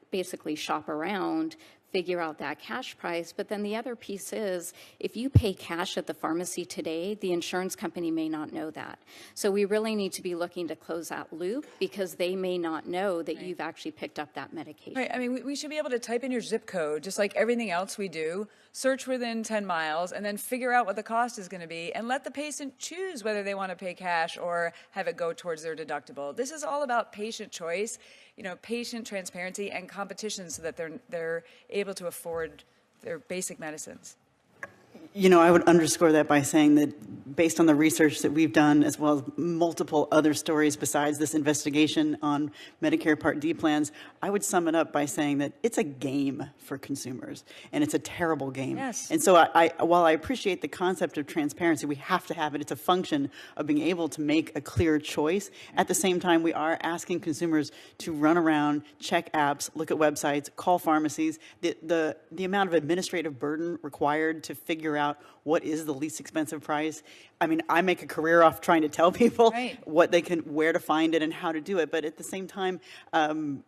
basically shop around, figure out that cash price. But then the other piece is, if you pay cash at the pharmacy today, the insurance company may not know that. So we really need to be looking to close that loop, because they may not know that you've actually picked up that medication. Right. I mean, we should be able to type in your zip code, just like everything else we do, search within 10 miles, and then figure out what the cost is going to be, and let the patient choose whether they want to pay cash or have it go towards their deductible. This is all about patient choice, patient transparency and competition, so that they're able to afford their basic medicines. I would underscore that by saying that based on the research that we've done, as well as multiple other stories besides this investigation on Medicare Part D plans, I would sum it up by saying that it's a game for consumers, and it's a terrible game. Yes. And so while I appreciate the concept of transparency, we have to have it. It's a function of being able to make a clear choice. At the same time, we are asking consumers to run around, check apps, look at websites, call pharmacies. The amount of administrative burden required to figure out what is the least expensive price. I mean, I make a career off trying to tell people right. where to find it and how to do it. But at the same time, the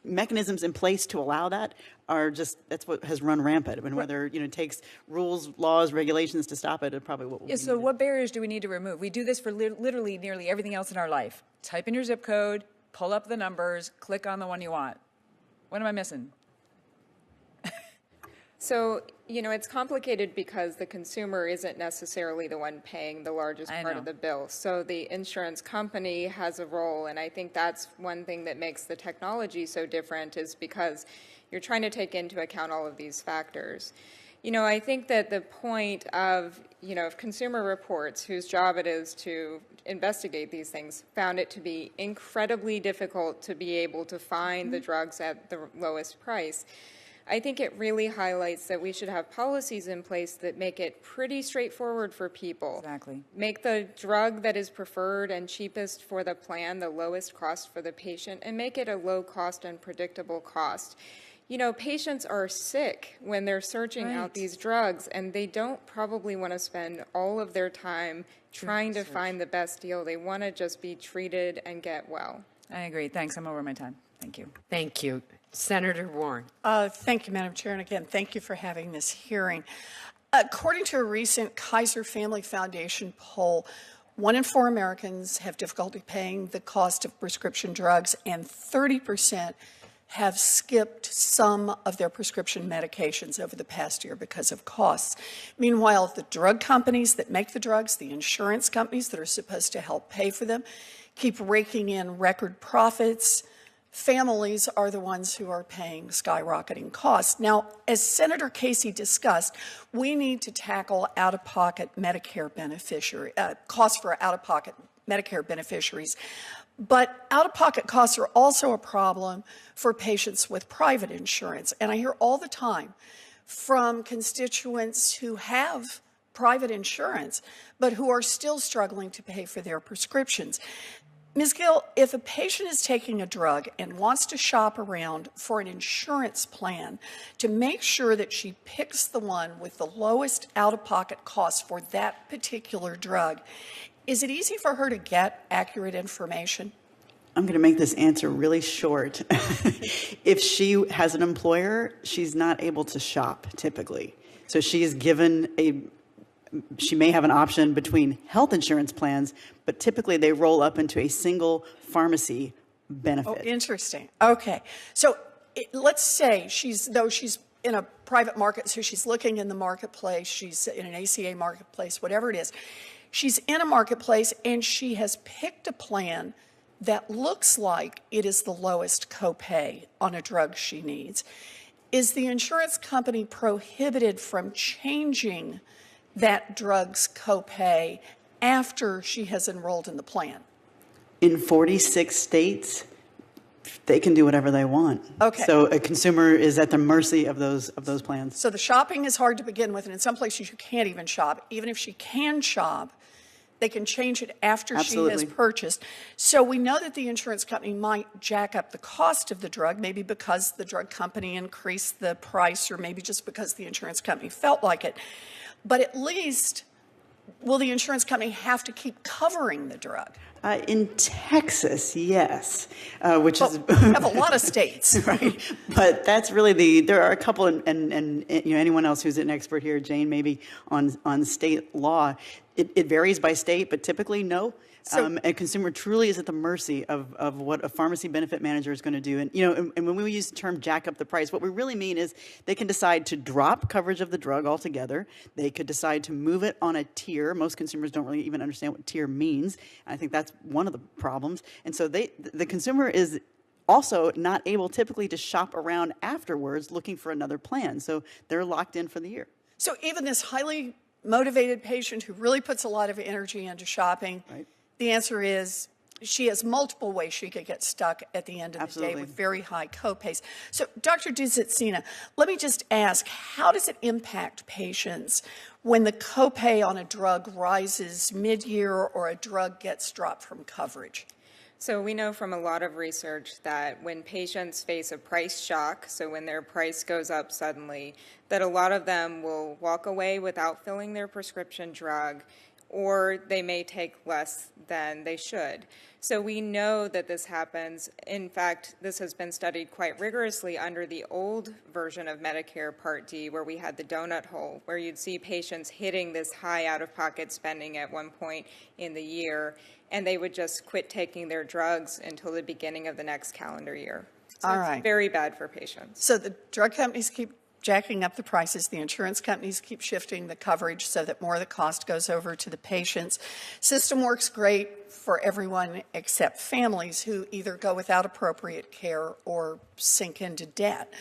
mechanisms in place to allow that are just, that's what has run rampant. I mean, whether it takes rules, laws, regulations to stop it, probably what we'll So what barriers do we need to remove? We do this for literally nearly everything else in our life. Type in your zip code, pull up the numbers, click on the one you want. What am I missing? So, it's complicated because the consumer isn't necessarily the one paying the largest part of the bill. So the insurance company has a role, and I think that's one thing that makes the technology so different, is because you're trying to take into account all of these factors. I think that the point of, Consumer Reports, whose job it is to investigate these things, found it to be incredibly difficult to be able to find the drugs at the lowest price. I think it really highlights that we should have policies in place that make it pretty straightforward for people. Exactly. Make the drug that is preferred and cheapest for the plan the lowest cost for the patient, and make it a low cost and predictable cost. Patients are sick when they're searching out these drugs, and they don't probably want to spend all of their time trying to find the best deal. They want to just be treated and get well. I agree. Thanks. I'm over my time. Thank you. Thank you. Senator Warren. Thank you, Madam Chair, and again, thank you for having this hearing. According to a recent Kaiser Family Foundation poll, 1 in 4 Americans have difficulty paying the cost of prescription drugs, and 30% have skipped some of their prescription medications over the past year because of costs. Meanwhile, the drug companies that make the drugs, the insurance companies that are supposed to help pay for them, keep raking in record profits. Families are the ones who are paying skyrocketing costs. Now, as Senator Casey discussed, we need to tackle out-of-pocket Medicare beneficiary costs for out-of-pocket Medicare beneficiaries. But out-of-pocket costs are also a problem for patients with private insurance. And I hear all the time from constituents who have private insurance, but who are still struggling to pay for their prescriptions. Ms. Gill, if a patient is taking a drug and wants to shop around for an insurance plan to make sure that she picks the one with the lowest out-of-pocket cost for that particular drug, is it easy for her to get accurate information? I'm going to make this answer really short. If she has an employer, she's not able to shop typically. So she is given she may have an option between health insurance plans, but typically they roll up into a single pharmacy benefit. Oh, interesting. Okay. So let's say she's in a private market, so she's looking in the marketplace, she's in an ACA marketplace, whatever it is. She's in a marketplace and she has picked a plan that looks like it is the lowest copay on a drug she needs. Is the insurance company prohibited from changing that drug's copay after she has enrolled in the plan? In 46 states, they can do whatever they want. Okay. So a consumer is at the mercy of those plans. So the shopping is hard to begin with, and in some places you can't even shop. Even if she can shop, they can change it after Absolutely. she has purchased. So we know that the insurance company might jack up the cost of the drug, maybe because the drug company increased the price, or maybe just because the insurance company felt like it. But at least, will the insurance company have to keep covering the drug? In Texas, yes, which is we have a lot of states, right. But that's really there are a couple, and you know, anyone else who's an expert here, Jane, maybe on state law, it varies by state, but typically no. So, a consumer truly is at the mercy of what a pharmacy benefit manager is going to do. And, you know, and when we use the term jack up the price, what we really mean is they can decide to drop coverage of the drug altogether. They could decide to move it on a tier. Most consumers don't really even understand what tier means. I think that's one of the problems. And so the consumer is also not able typically to shop around afterwards looking for another plan. So they're locked in for the year. So even this highly motivated patient who really puts a lot of energy into shopping, Right. The answer is she has multiple ways she could get stuck at the end of the day with very high copays. So, Dr. Dousset, Zena, let me just ask, how does it impact patients when the copay on a drug rises mid-year or a drug gets dropped from coverage? So we know from a lot of research that when patients face a price shock, so when their price goes up suddenly, that a lot of them will walk away without filling their prescription drug, or they may take less than they should. So we know that this happens. In fact, this has been studied quite rigorously under the old version of Medicare Part D, where we had the donut hole, where you'd see patients hitting this high out-of-pocket spending at one point in the year, and they would just quit taking their drugs until the beginning of the next calendar year. So All it's right. very bad for patients. So the drug companies keep jacking up the prices. The insurance companies keep shifting the coverage so that more of the cost goes over to the patients. System works great for everyone except families who either go without appropriate care or sink into debt.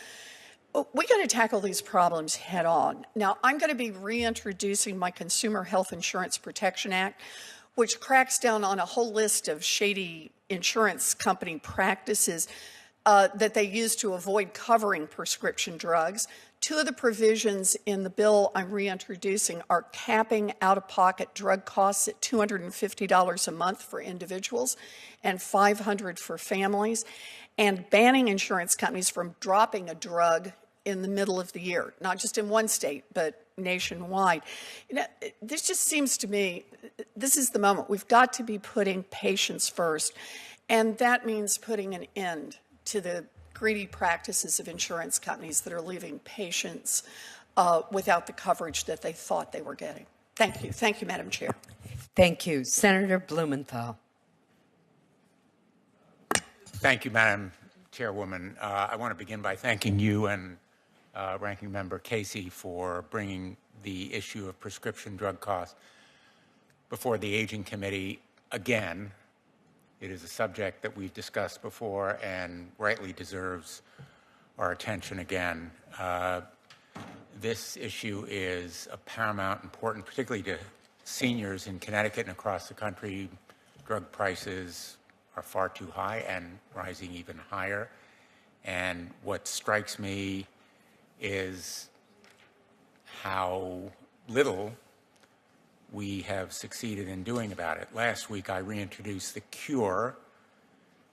We're going to tackle these problems head on. Now, I'm going to be reintroducing my Consumer Health Insurance Protection Act, which cracks down on a whole list of shady insurance company practices that they use to avoid covering prescription drugs. Two of the provisions in the bill I'm reintroducing are capping out-of-pocket drug costs at $250 a month for individuals and $500 for families, and banning insurance companies from dropping a drug in the middle of the year, not just in one state, but nationwide. You know, this just seems to me, this is the moment. We've got to be putting patients first, and that means putting an end to the greedy practices of insurance companies that are leaving patients without the coverage that they thought they were getting. Thank you. Thank you, Madam Chair. Thank you. Senator Blumenthal. Thank you, Madam Chairwoman. I want to begin by thanking you and Ranking Member Casey for bringing the issue of prescription drug costs before the Aging Committee again. It is a subject that we've discussed before and rightly deserves our attention again. This issue is of paramount importance, particularly to seniors in Connecticut and across the country, drug prices are far too high and rising even higher. And what strikes me is how little we have succeeded in doing about it. Last week, I reintroduced the CURE,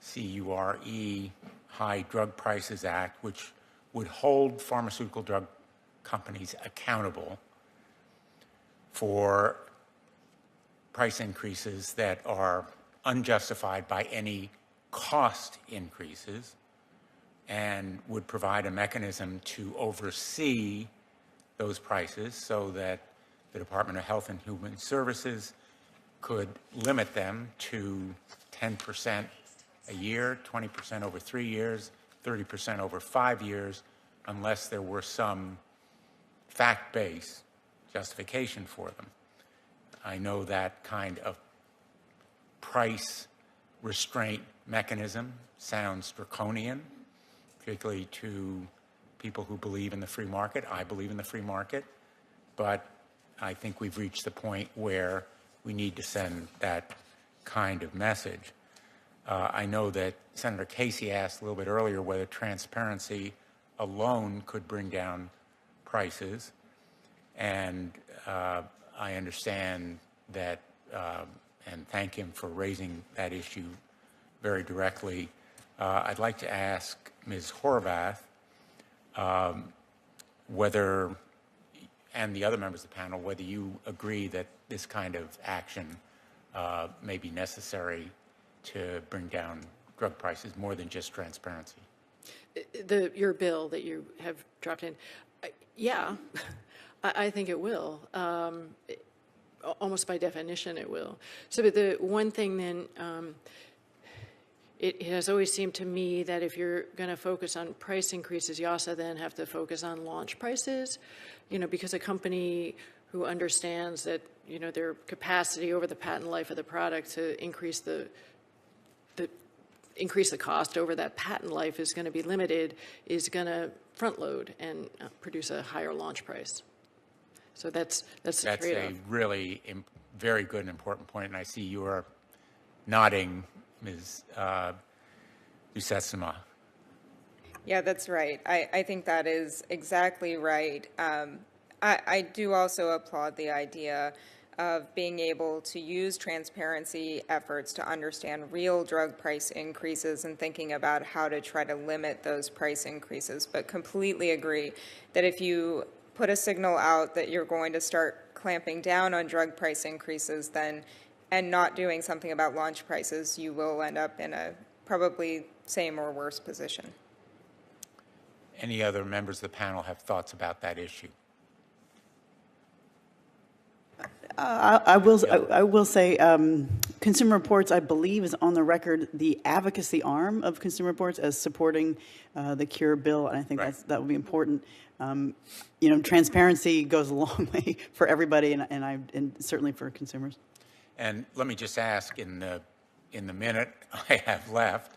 C-U-R-E, High Drug Prices Act, which would hold pharmaceutical drug companies accountable for price increases that are unjustified by any cost increases, and would provide a mechanism to oversee those prices so that the Department of Health and Human Services could limit them to 10% a year, 20% over 3 years, 30% over 5 years, unless there were some fact-based justification for them. I know that kind of price restraint mechanism sounds draconian, particularly to people who believe in the free market. I believe in the free market, but I think we've reached the point where we need to send that kind of message. I know that Senator Casey asked a little bit earlier whether transparency alone could bring down prices, and I understand that, and thank him for raising that issue very directly. I'd like to ask Ms. Horvath whether, and the other members of the panel, whether you agree that this kind of action may be necessary to bring down drug prices more than just transparency. Your bill that you have dropped in, yeah, I think it will. Almost by definition, it will. So but the one thing then, it has always seemed to me that if you're going to focus on price increases, you also then have to focus on launch prices, because a company who understands that, their capacity over the patent life of the product to increase the cost over that patent life is going to be limited, is going to front load and produce a higher launch price. So that's a trade-off. A really very good and important point, and I see you are nodding, Ms. Dousset. Yeah, that's right. I think that is exactly right. I do also applaud the idea of being able to use transparency efforts to understand real drug price increases and thinking about how to try to limit those price increases, but completely agree that if you put a signal out that you're going to start clamping down on drug price increases and not doing something about launch prices, you will end up in a probably same or worse position. Any other members of the panel have thoughts about that issue? I will say, Consumer Reports, I believe, is on the record the advocacy arm of Consumer Reports as supporting the CURE bill, and I think right. that will be important. Transparency goes a long way for everybody, and certainly for consumers. And let me just ask, in the minute I have left,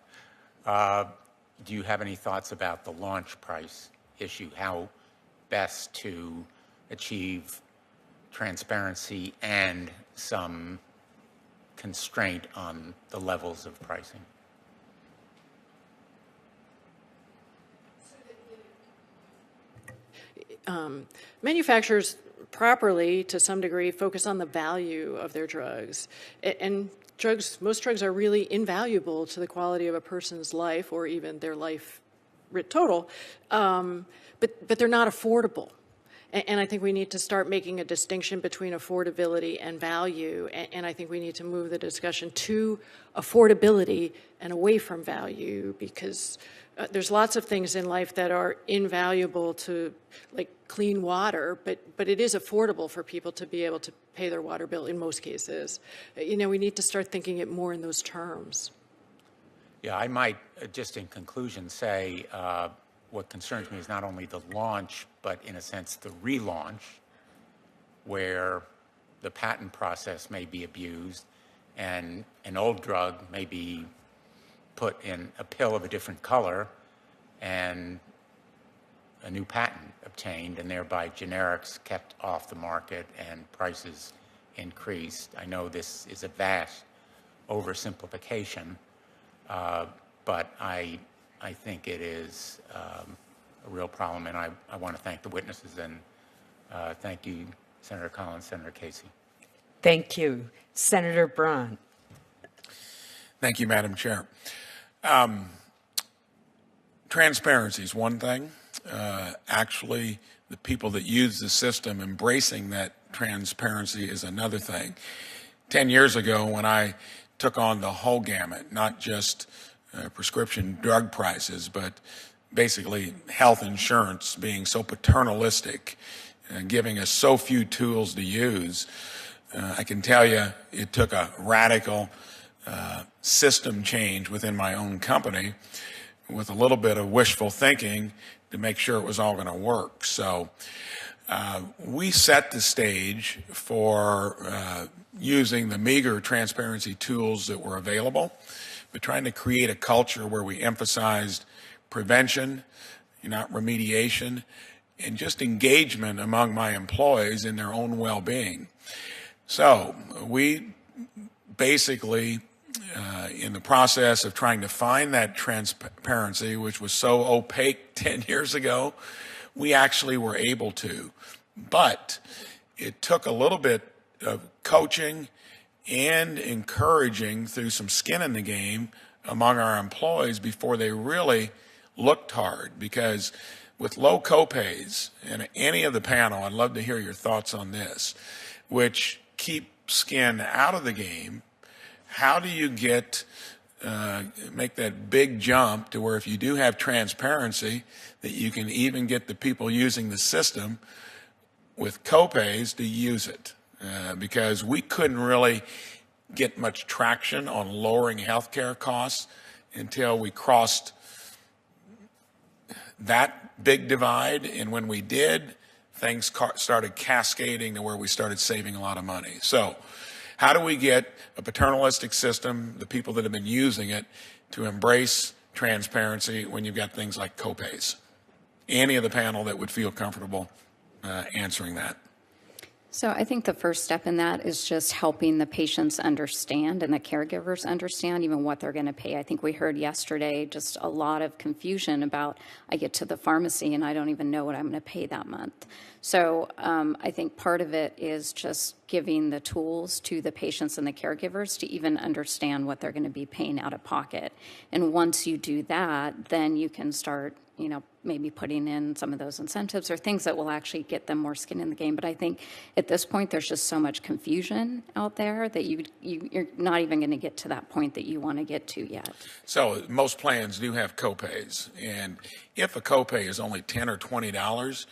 do you have any thoughts about the launch price issue? How best to achieve transparency and some constraint on the levels of pricing? Manufacturers properly, to some degree, focus on the value of their drugs. And most drugs are really invaluable to the quality of a person's life or even their life writ total, but they're not affordable. And I think we need to start making a distinction between affordability and value. And I think we need to move the discussion to affordability and away from value, because there's lots of things in life that are invaluable to, like clean water, but it is affordable for people to be able to pay their water bill in most cases. We need to start thinking it more in those terms. Yeah, I might, just in conclusion, say what concerns me is not only the launch, but in a sense the relaunch, where the patent process may be abused and an old drug may be put in a pill of a different color and a new patent obtained, and thereby generics kept off the market and prices increased. I know this is a vast oversimplification, but I think it is a real problem, and I want to thank the witnesses, and thank you, Senator Collins, Senator Casey. Thank you. Senator Braun. Thank you, Madam Chair. Transparency is one thing. Actually, the people that use the system embracing that transparency is another thing. 10 years ago, when I took on the whole gamut, not just prescription drug prices, but basically health insurance being so paternalistic, giving us so few tools to use, I can tell you it took a radical system change within my own company with a little bit of wishful thinking to make sure it was all going to work. So we set the stage for using the meager transparency tools that were available, but trying to create a culture where we emphasized prevention, not remediation, and just engagement among my employees in their own well-being. So we basically, in the process of trying to find that transparency, which was so opaque 10 years ago, we actually were able to. But it took a little bit of coaching and encouraging through some skin in the game among our employees before they really looked hard. Because with low copays, and any of the panel, I'd love to hear your thoughts on this, which keep skin out of the game, how do you make that big jump to where if you do have transparency, that you can even get the people using the system with copays to use it? Because we couldn't really get much traction on lowering healthcare costs until we crossed that big divide. And when we did, things started cascading to where we started saving a lot of money. So how do we get a paternalistic system, the people that have been using it, to embrace transparency when you've got things like copays? Any of the panel that would feel comfortable answering that? So I think the first step in that is just helping the patients understand and the caregivers understand even what they're going to pay. I think we heard yesterday just a lot of confusion about, I get to the pharmacy and I don't even know what I'm going to pay that month. So I think part of it is just giving the tools to the patients and the caregivers to even understand what they're going to be paying out of pocket. And once you do that, then you can start, maybe putting in some of those incentives or things that will actually get them more skin in the game. But I think at this point, there's just so much confusion out there that you're not even going to get to that point that you want to get to yet. So most plans do have copays. And if a copay is only $10 or $20,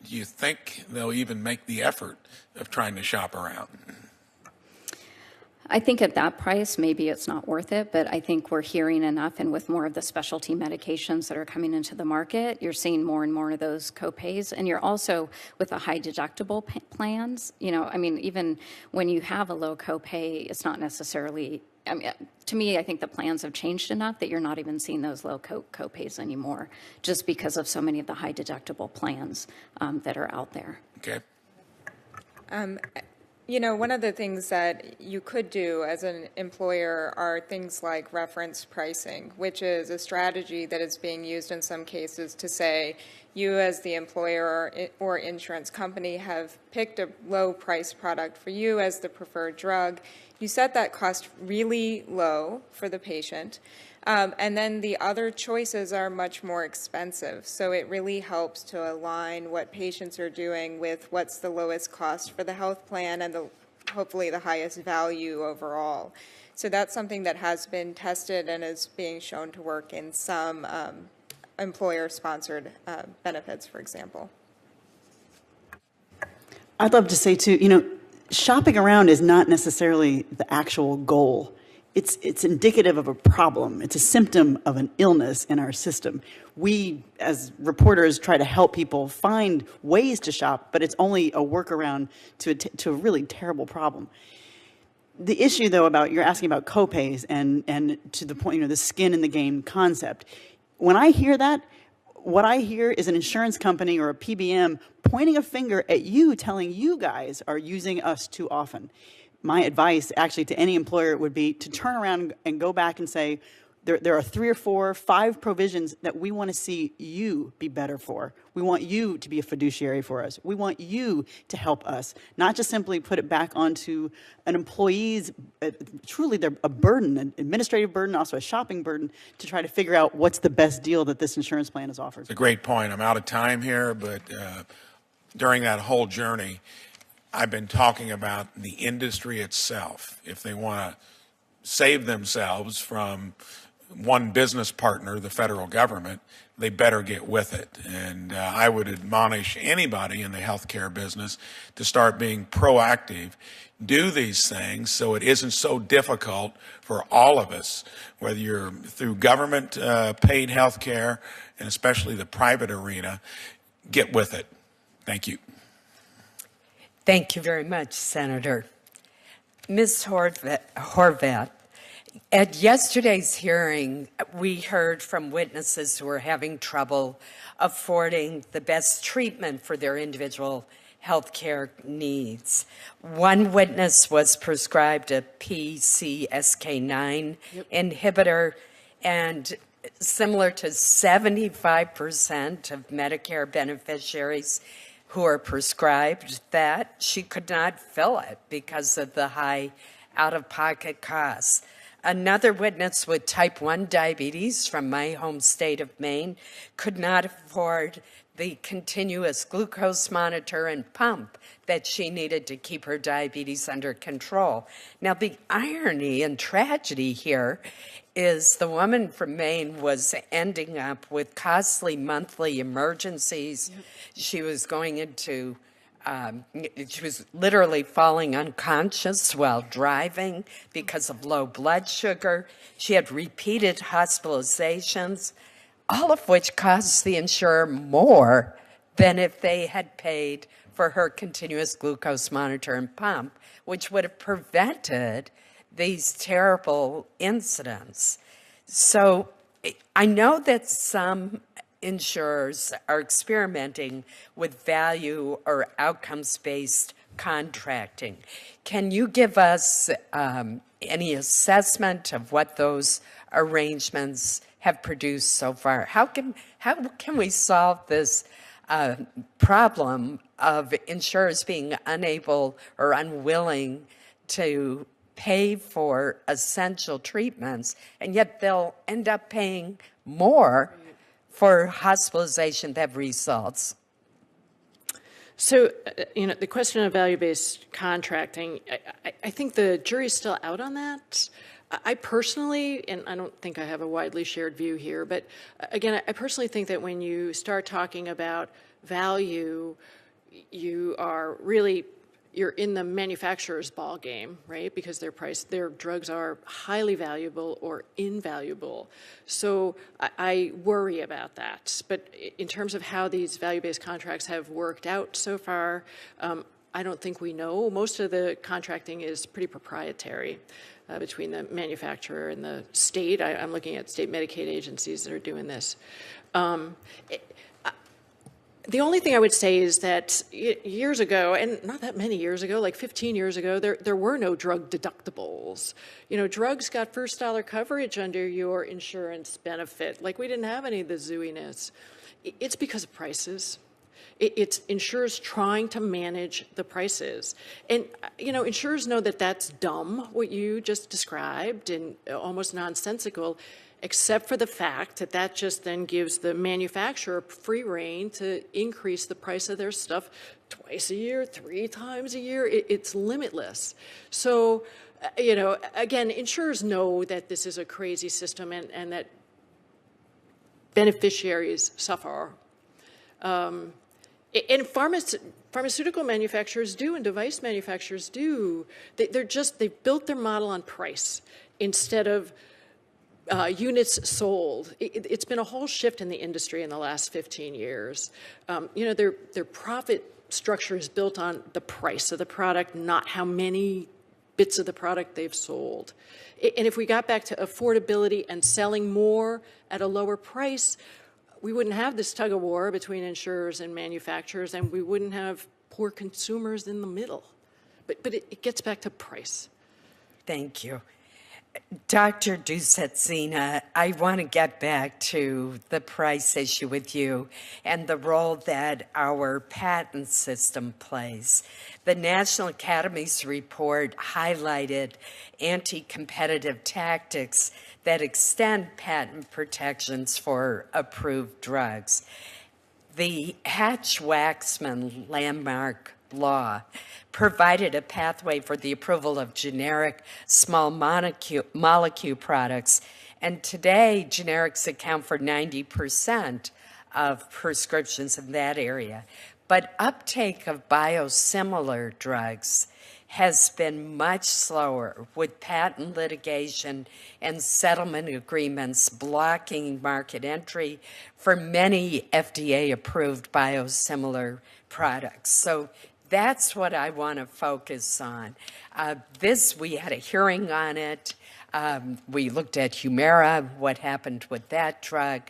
do you think they'll even make the effort of trying to shop around? I think at that price, maybe it's not worth it, but I think we're hearing enough, and with more of the specialty medications that are coming into the market, you're seeing more and more of those copays, and you're also, with the high deductible plans, even when you have a low copay, it's not necessarily, to me, I think the plans have changed enough that you're not even seeing those low copays anymore, just because of so many of the high deductible plans that are out there. Okay. One of the things that you could do as an employer are things like reference pricing, which is a strategy that is being used in some cases to say you as the employer or insurance company have picked a low price product for you as the preferred drug. You set that cost really low for the patient. And then the other choices are much more expensive. So it really helps to align what patients are doing with what's the lowest cost for the health plan and hopefully the highest value overall. So that's something that has been tested and is being shown to work in some employer-sponsored benefits, for example. I'd love to say, too, shopping around is not necessarily the actual goal. It's indicative of a problem. It's a symptom of an illness in our system. We, as reporters, try to help people find ways to shop, but it's only a workaround to a really terrible problem. The issue, though, you're asking about copays and to the point, the skin in the game concept. When I hear that, what I hear is an insurance company or a PBM pointing a finger at you, telling you guys are using us too often. my advice actually to any employer would be to turn around and go back and say, there are 3 or 4, 5 provisions that we want to see you be better for. We want you to be a fiduciary for us. We want you to help us, not just simply put it back onto an employee's, truly they're a burden, an administrative burden, also a shopping burden, to try to figure out what's the best deal that this insurance plan is offered. It's a great point. I'm out of time here, but during that whole journey, I've been talking about the industry itself. If they want to save themselves from one business partner, the federal government, they better get with it. And I would admonish anybody in the healthcare business to start being proactive, do these things so it isn't so difficult for all of us, whether you're through government paid healthcare and especially the private arena, get with it. Thank you. Thank you very much, Senator. Ms. Horvath, at yesterday's hearing, we heard from witnesses who were having trouble affording the best treatment for their individual health care needs. One witness was prescribed a PCSK9 inhibitor, and similar to 75% of Medicare beneficiaries who are prescribed that, she could not fill it because of the high out-of-pocket costs. Another witness with type 1 diabetes from my home state of Maine could not afford the continuous glucose monitor and pump that she needed to keep her diabetes under control. Now, the irony and tragedy here is the woman from Maine was ending up with costly monthly emergencies. She was going into she was literally falling unconscious while driving because of low blood sugar. She had repeated hospitalizations, all of which cost the insurer more than if they had paid for her continuous glucose monitor and pump, which would have prevented these terrible incidents. So I know that some insurers are experimenting with value or outcomes-based contracting. Can you give us any assessment of what those arrangements have produced so far? How can we solve this problem of insurers being unable or unwilling to pay for essential treatments, and yet they'll end up paying more for hospitalization that results? So, the question of value-based contracting, I think the jury's still out on that. I personally, and I don't think I have a widely shared view here, but again, I personally think that when you start talking about value, you're in the manufacturer's ball game, right? Because their drugs are highly valuable or invaluable. So I worry about that. But in terms of how these value-based contracts have worked out so far, I don't think we know. Most of the contracting is pretty proprietary between the manufacturer and the state. I'm looking at state Medicaid agencies that are doing this. The only thing I would say is that years ago, and not that many years ago, like 15 years ago, there were no drug deductibles. Drugs got first dollar coverage under your insurance benefit. Like, we didn't have any of the zooiness. It's because of prices. It's insurers trying to manage the prices. And, insurers know that that's dumb, what you just described, and almost nonsensical, except for the fact that just then gives the manufacturer free rein to increase the price of their stuff twice a year, 3 times a year. It's limitless. So, again, insurers know that this is a crazy system and that beneficiaries suffer. And pharmaceutical manufacturers do, and device manufacturers do. They've built their model on price instead of units sold. It's been a whole shift in the industry in the last 15 years. Their profit structure is built on the price of the product, not how many bits of the product they've sold. And if we got back to affordability and selling more at a lower price, we wouldn't have this tug of war between insurers and manufacturers, and we wouldn't have poor consumers in the middle. but it gets back to price. Thank you. Dr. Dousset, Zena, I want to get back to the price issue with you and the role that our patent system plays. The National Academy's report highlighted anti-competitive tactics that extend patent protections for approved drugs. The Hatch-Waxman landmark law provided a pathway for the approval of generic small molecule products, and today generics account for 90% of prescriptions in that area. But uptake of biosimilar drugs has been much slower, with patent litigation and settlement agreements blocking market entry for many FDA-approved biosimilar products. So that's what I want to focus on. We had a hearing on it. We looked at Humira, what happened with that drug.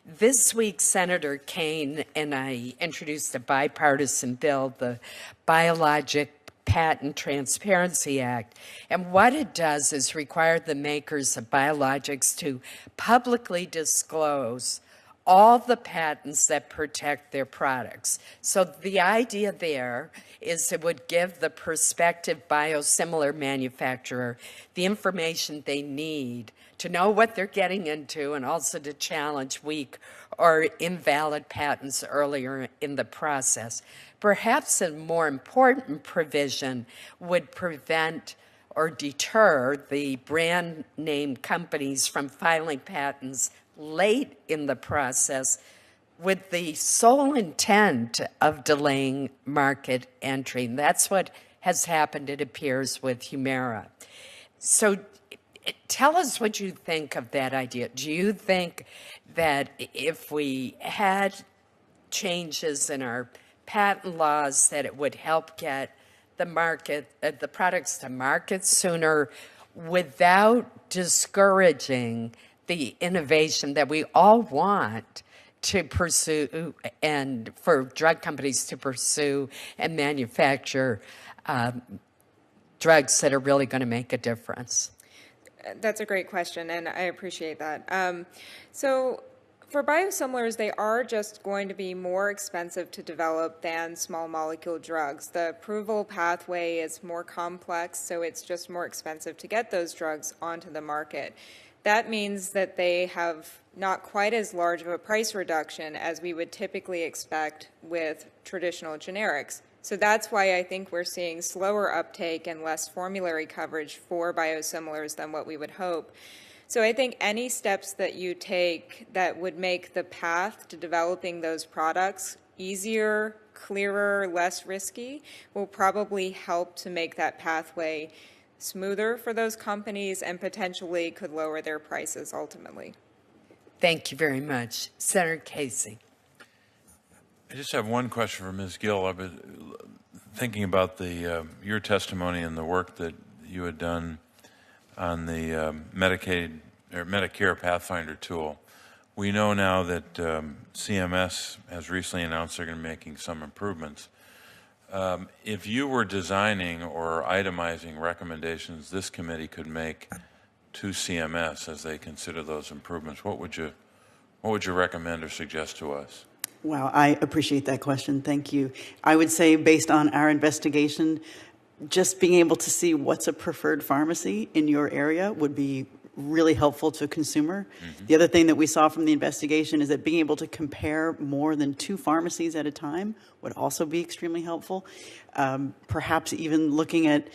This week, Senator Kaine and I introduced a bipartisan bill, the Biologic Patent Transparency Act. And what it does is require the makers of biologics to publicly disclose all the patents that protect their products. So the idea there is it would give the prospective biosimilar manufacturer the information they need to know what they're getting into and also to challenge weak or invalid patents earlier in the process. Perhaps a more important provision would prevent or deter the brand name companies from filing patents late in the process with the sole intent of delaying market entry. And that's what has happened, it appears, with Humira. So tell us what you think of that idea. Do you think that if we had changes in our patent laws that it would help get the products to market sooner without discouraging the innovation that we all want to pursue and for drug companies to pursue and manufacture drugs that are really going to make a difference? That's a great question, and I appreciate that. So for biosimilars, they are just going to be more expensive to develop than small molecule drugs. The approval pathway is more complex, so it's just more expensive to get those drugs onto the market. That means that they have not quite as large of a price reduction as we would typically expect with traditional generics. So that's why I think we're seeing slower uptake and less formulary coverage for biosimilars than what we would hope. So I think any steps that you take that would make the path to developing those products easier, clearer, less risky will probably help to make that pathway smoother for those companies and potentially could lower their prices ultimately. Thank you very much. Senator Casey. I just have one question for Ms. Gill. I've been thinking about your testimony and the work that you had done on the Medicaid or Medicare Pathfinder tool. We know now that CMS has recently announced they're going to be making some improvements. If you were designing or itemizing recommendations this committee could make to CMS as they consider those improvements, what would you recommend or suggest to us? Wow, I appreciate that question. Thank you. I would say based on our investigation, just being able to see what's a preferred pharmacy in your area would be really helpful to a consumer. Mm-hmm. The other thing that we saw from the investigation is that being able to compare more than 2 pharmacies at a time would also be extremely helpful. Perhaps even looking at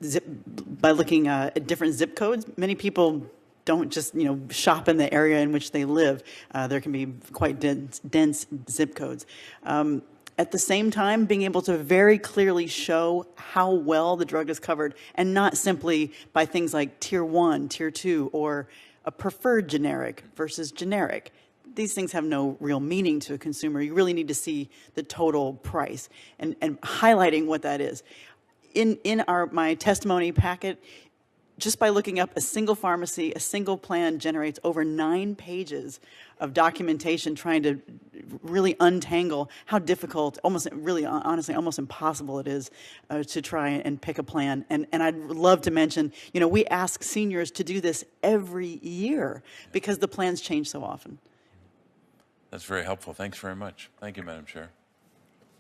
at different zip codes. Many people don't just shop in the area in which they live. There can be quite dense zip codes. At the same time, being able to very clearly show how well the drug is covered, and not simply by things like Tier 1, Tier 2, or a preferred generic versus generic. These things have no real meaning to a consumer. You really need to see the total price and highlighting what that is. In my testimony packet, just by looking up a single pharmacy, a single plan generates over 9 pages of documentation trying to really untangle how difficult, almost really, honestly, almost impossible it is to try and pick a plan. And I'd love to mention, we ask seniors to do this every year because the plans change so often. That's very helpful. Thanks very much. Thank you, Madam Chair.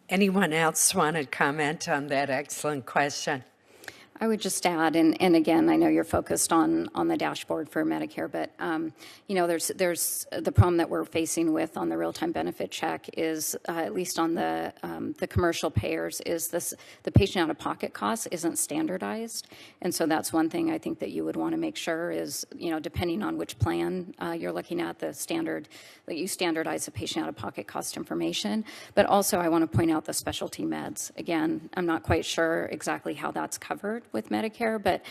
Anyone else want to comment on that excellent question? I would just add, and again, I know you're focused on the dashboard for Medicare, but there's the problem that we're facing with on the real-time benefit check is, at least on the commercial payers, is the patient out-of-pocket cost isn't standardized, and so that's one thing I think that you would want to make sure is, depending on which plan you're looking at, the standard that you standardize the patient out-of-pocket cost information. But also, I want to point out the specialty meds. Again, I'm not quite sure exactly how that's covered with Medicare, but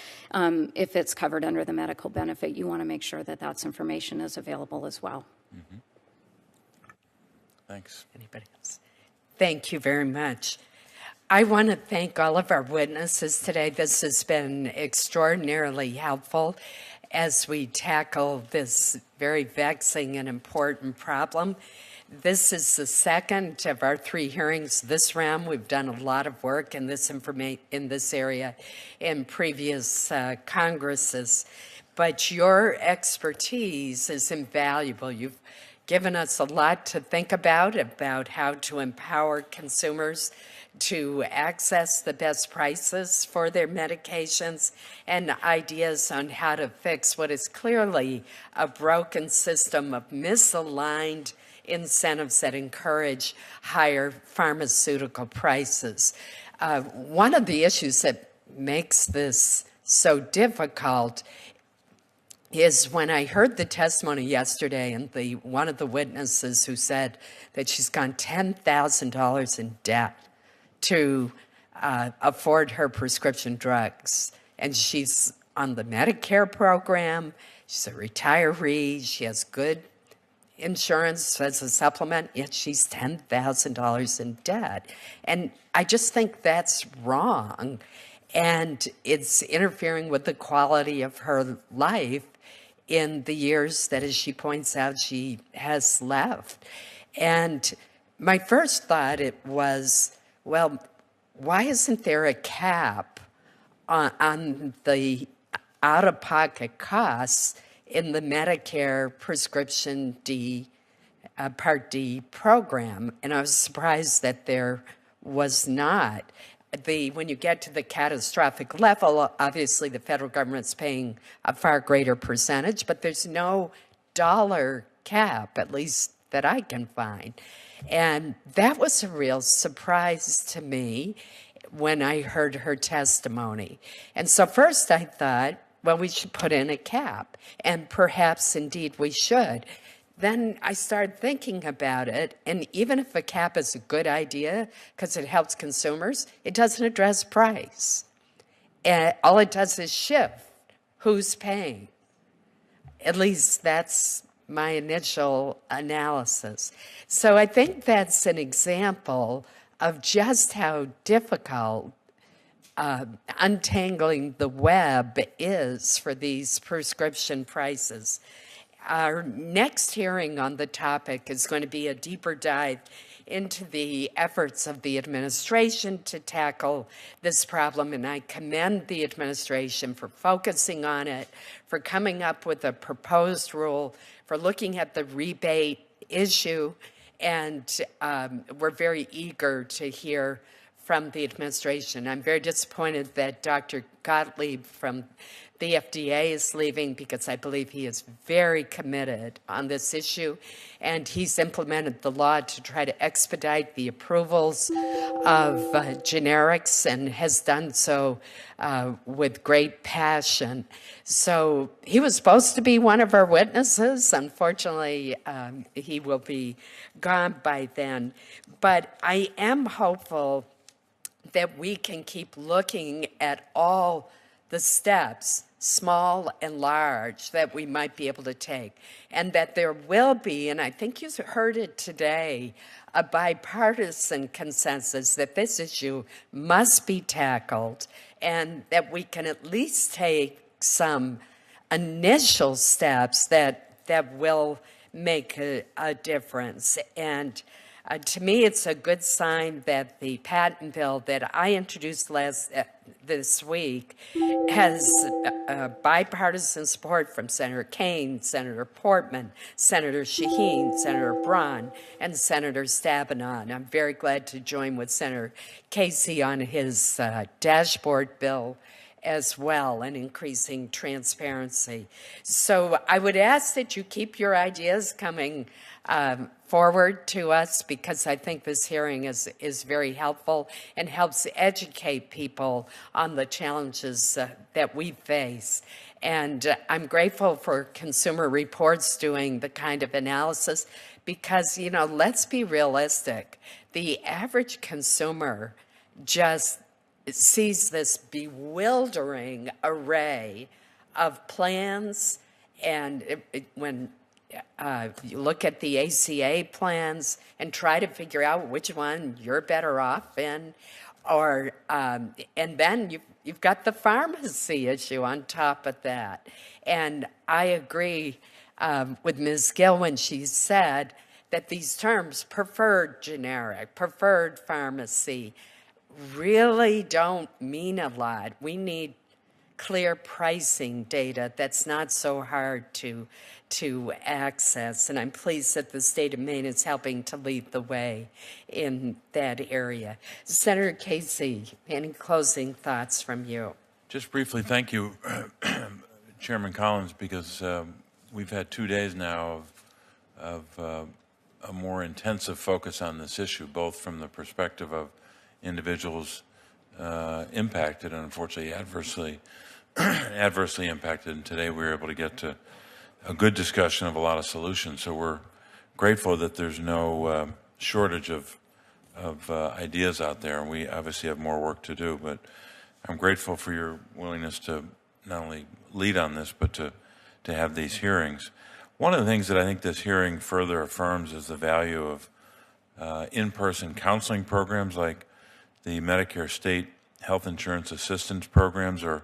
if it's covered under the medical benefit, you want to make sure that that's information is available as well. Mm-hmm. Thanks. Anybody else? Thank you very much. I want to thank all of our witnesses today. This has been extraordinarily helpful as we tackle this very vexing and important problem. This is the second of our 3 hearings this round. We've done a lot of work in this area in previous Congresses, but your expertise is invaluable. You've given us a lot to think about how to empower consumers to access the best prices for their medications, and ideas on how to fix what is clearly a broken system of misaligned incentives that encourage higher pharmaceutical prices. One of the issues that makes this so difficult is when I heard the testimony yesterday and one of the witnesses who said that she's gone $10,000 in debt to afford her prescription drugs. And she's on the Medicare program, she's a retiree, she has good insurance as a supplement, yet she's $10,000 in debt. And I just think that's wrong. And it's interfering with the quality of her life in the years that, as she points out, she has left. And my first thought was, well, why isn't there a cap on the out-of-pocket costs in the Medicare prescription Part D program? And I was surprised that there was not. When you get to the catastrophic level, obviously the federal government's paying a far greater percentage, but there's no dollar cap, at least that I can find. And that was a real surprise to me when I heard her testimony. And so first I thought, well, we should put in a cap, and perhaps indeed we should. Then I started thinking about it, and even if a cap is a good idea because it helps consumers, it doesn't address price. And all it does is shift who's paying. At least that's my initial analysis. So I think that's an example of just how difficult untangling the web is for these prescription prices. Our next hearing on the topic is going to be a deeper dive into the efforts of the administration to tackle this problem, and I commend the administration for focusing on it, for coming up with a proposed rule, for looking at the rebate issue, and we're very eager to hear from the administration. I'm very disappointed that Dr. Gottlieb from the FDA is leaving because I believe he is very committed on this issue, and he's implemented the law to try to expedite the approvals of generics and has done so with great passion. So he was supposed to be one of our witnesses. Unfortunately, he will be gone by then. But I am hopeful that we can keep looking at all the steps, small and large, that we might be able to take, and that there will be, and I think you heard it today, a bipartisan consensus that this issue must be tackled, and that we can at least take some initial steps that will make a difference. And to me, it's a good sign that the patent bill that I introduced this week has bipartisan support from Senator Kaine, Senator Portman, Senator Shaheen, Senator Braun, and Senator Stabenow. I'm very glad to join with Senator Casey on his dashboard bill as well, and increasing transparency. So I would ask that you keep your ideas coming forward to us, because I think this hearing is very helpful and helps educate people on the challenges that we face. And I'm grateful for Consumer Reports doing the kind of analysis, because, you know, let's be realistic. The average consumer just sees this bewildering array of plans, and when you look at the ACA plans and try to figure out which one you're better off in, or and then you've got the pharmacy issue on top of that. And I agree with Ms. Gill when she said that these terms, preferred generic, preferred pharmacy, really don't mean a lot. We need clear pricing data that's not so hard to access, and I'm pleased that the state of Maine is helping to lead the way in that area. Senator Casey, any closing thoughts from you? Just briefly, thank you, Chairman Collins, because we've had 2 days now of a more intensive focus on this issue, both from the perspective of individuals impacted and unfortunately adversely impacted. And today we were able to get to a good discussion of a lot of solutions. So we're grateful that there's no shortage of ideas out there. And we obviously have more work to do, but I'm grateful for your willingness to not only lead on this, but to have these hearings. One of the things that I think this hearing further affirms is the value of in-person counseling programs like the Medicare State Health Insurance Assistance Programs, or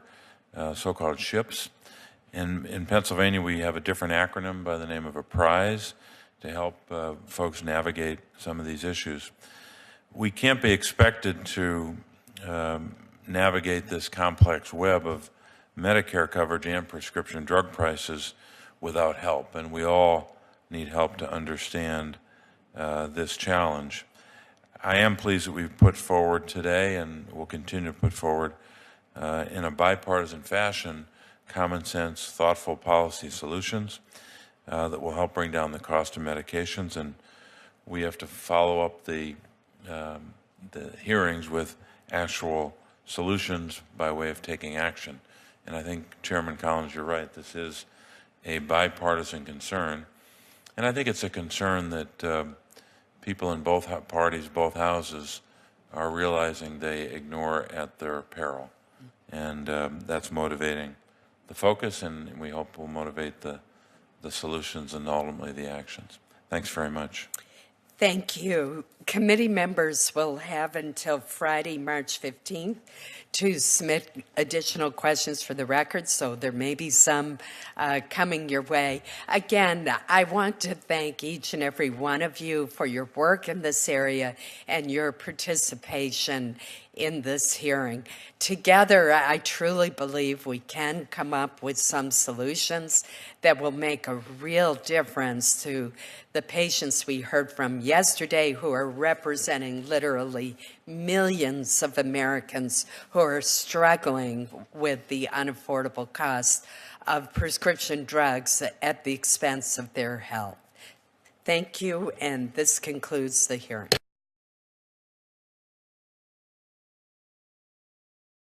so-called SHIPs. In Pennsylvania, we have a different acronym by the name of a PRIZE to help folks navigate some of these issues. We can't be expected to navigate this complex web of Medicare coverage and prescription drug prices without help, and we all need help to understand this challenge. I am pleased that we've put forward today, and will continue to put forward in a bipartisan fashion, common sense, thoughtful policy solutions that will help bring down the cost of medications. And we have to follow up the hearings with actual solutions by way of taking action. And I think, Chairman Collins, you're right. This is a bipartisan concern. And I think it's a concern that people in both parties, both houses, are realizing they ignore at their peril. And that's motivating the focus, and we hope will motivate the solutions and ultimately the actions. Thanks very much. Thank you. Committee members will have until Friday, March 15th to submit additional questions for the record, so there may be some coming your way. Again, I want to thank each and every one of you for your work in this area and your participation in this hearing. Together, I truly believe we can come up with some solutions that will make a real difference to the patients we heard from yesterday, who are representing literally millions of Americans who are struggling with the unaffordable cost of prescription drugs at the expense of their health. Thank you, and this concludes the hearing.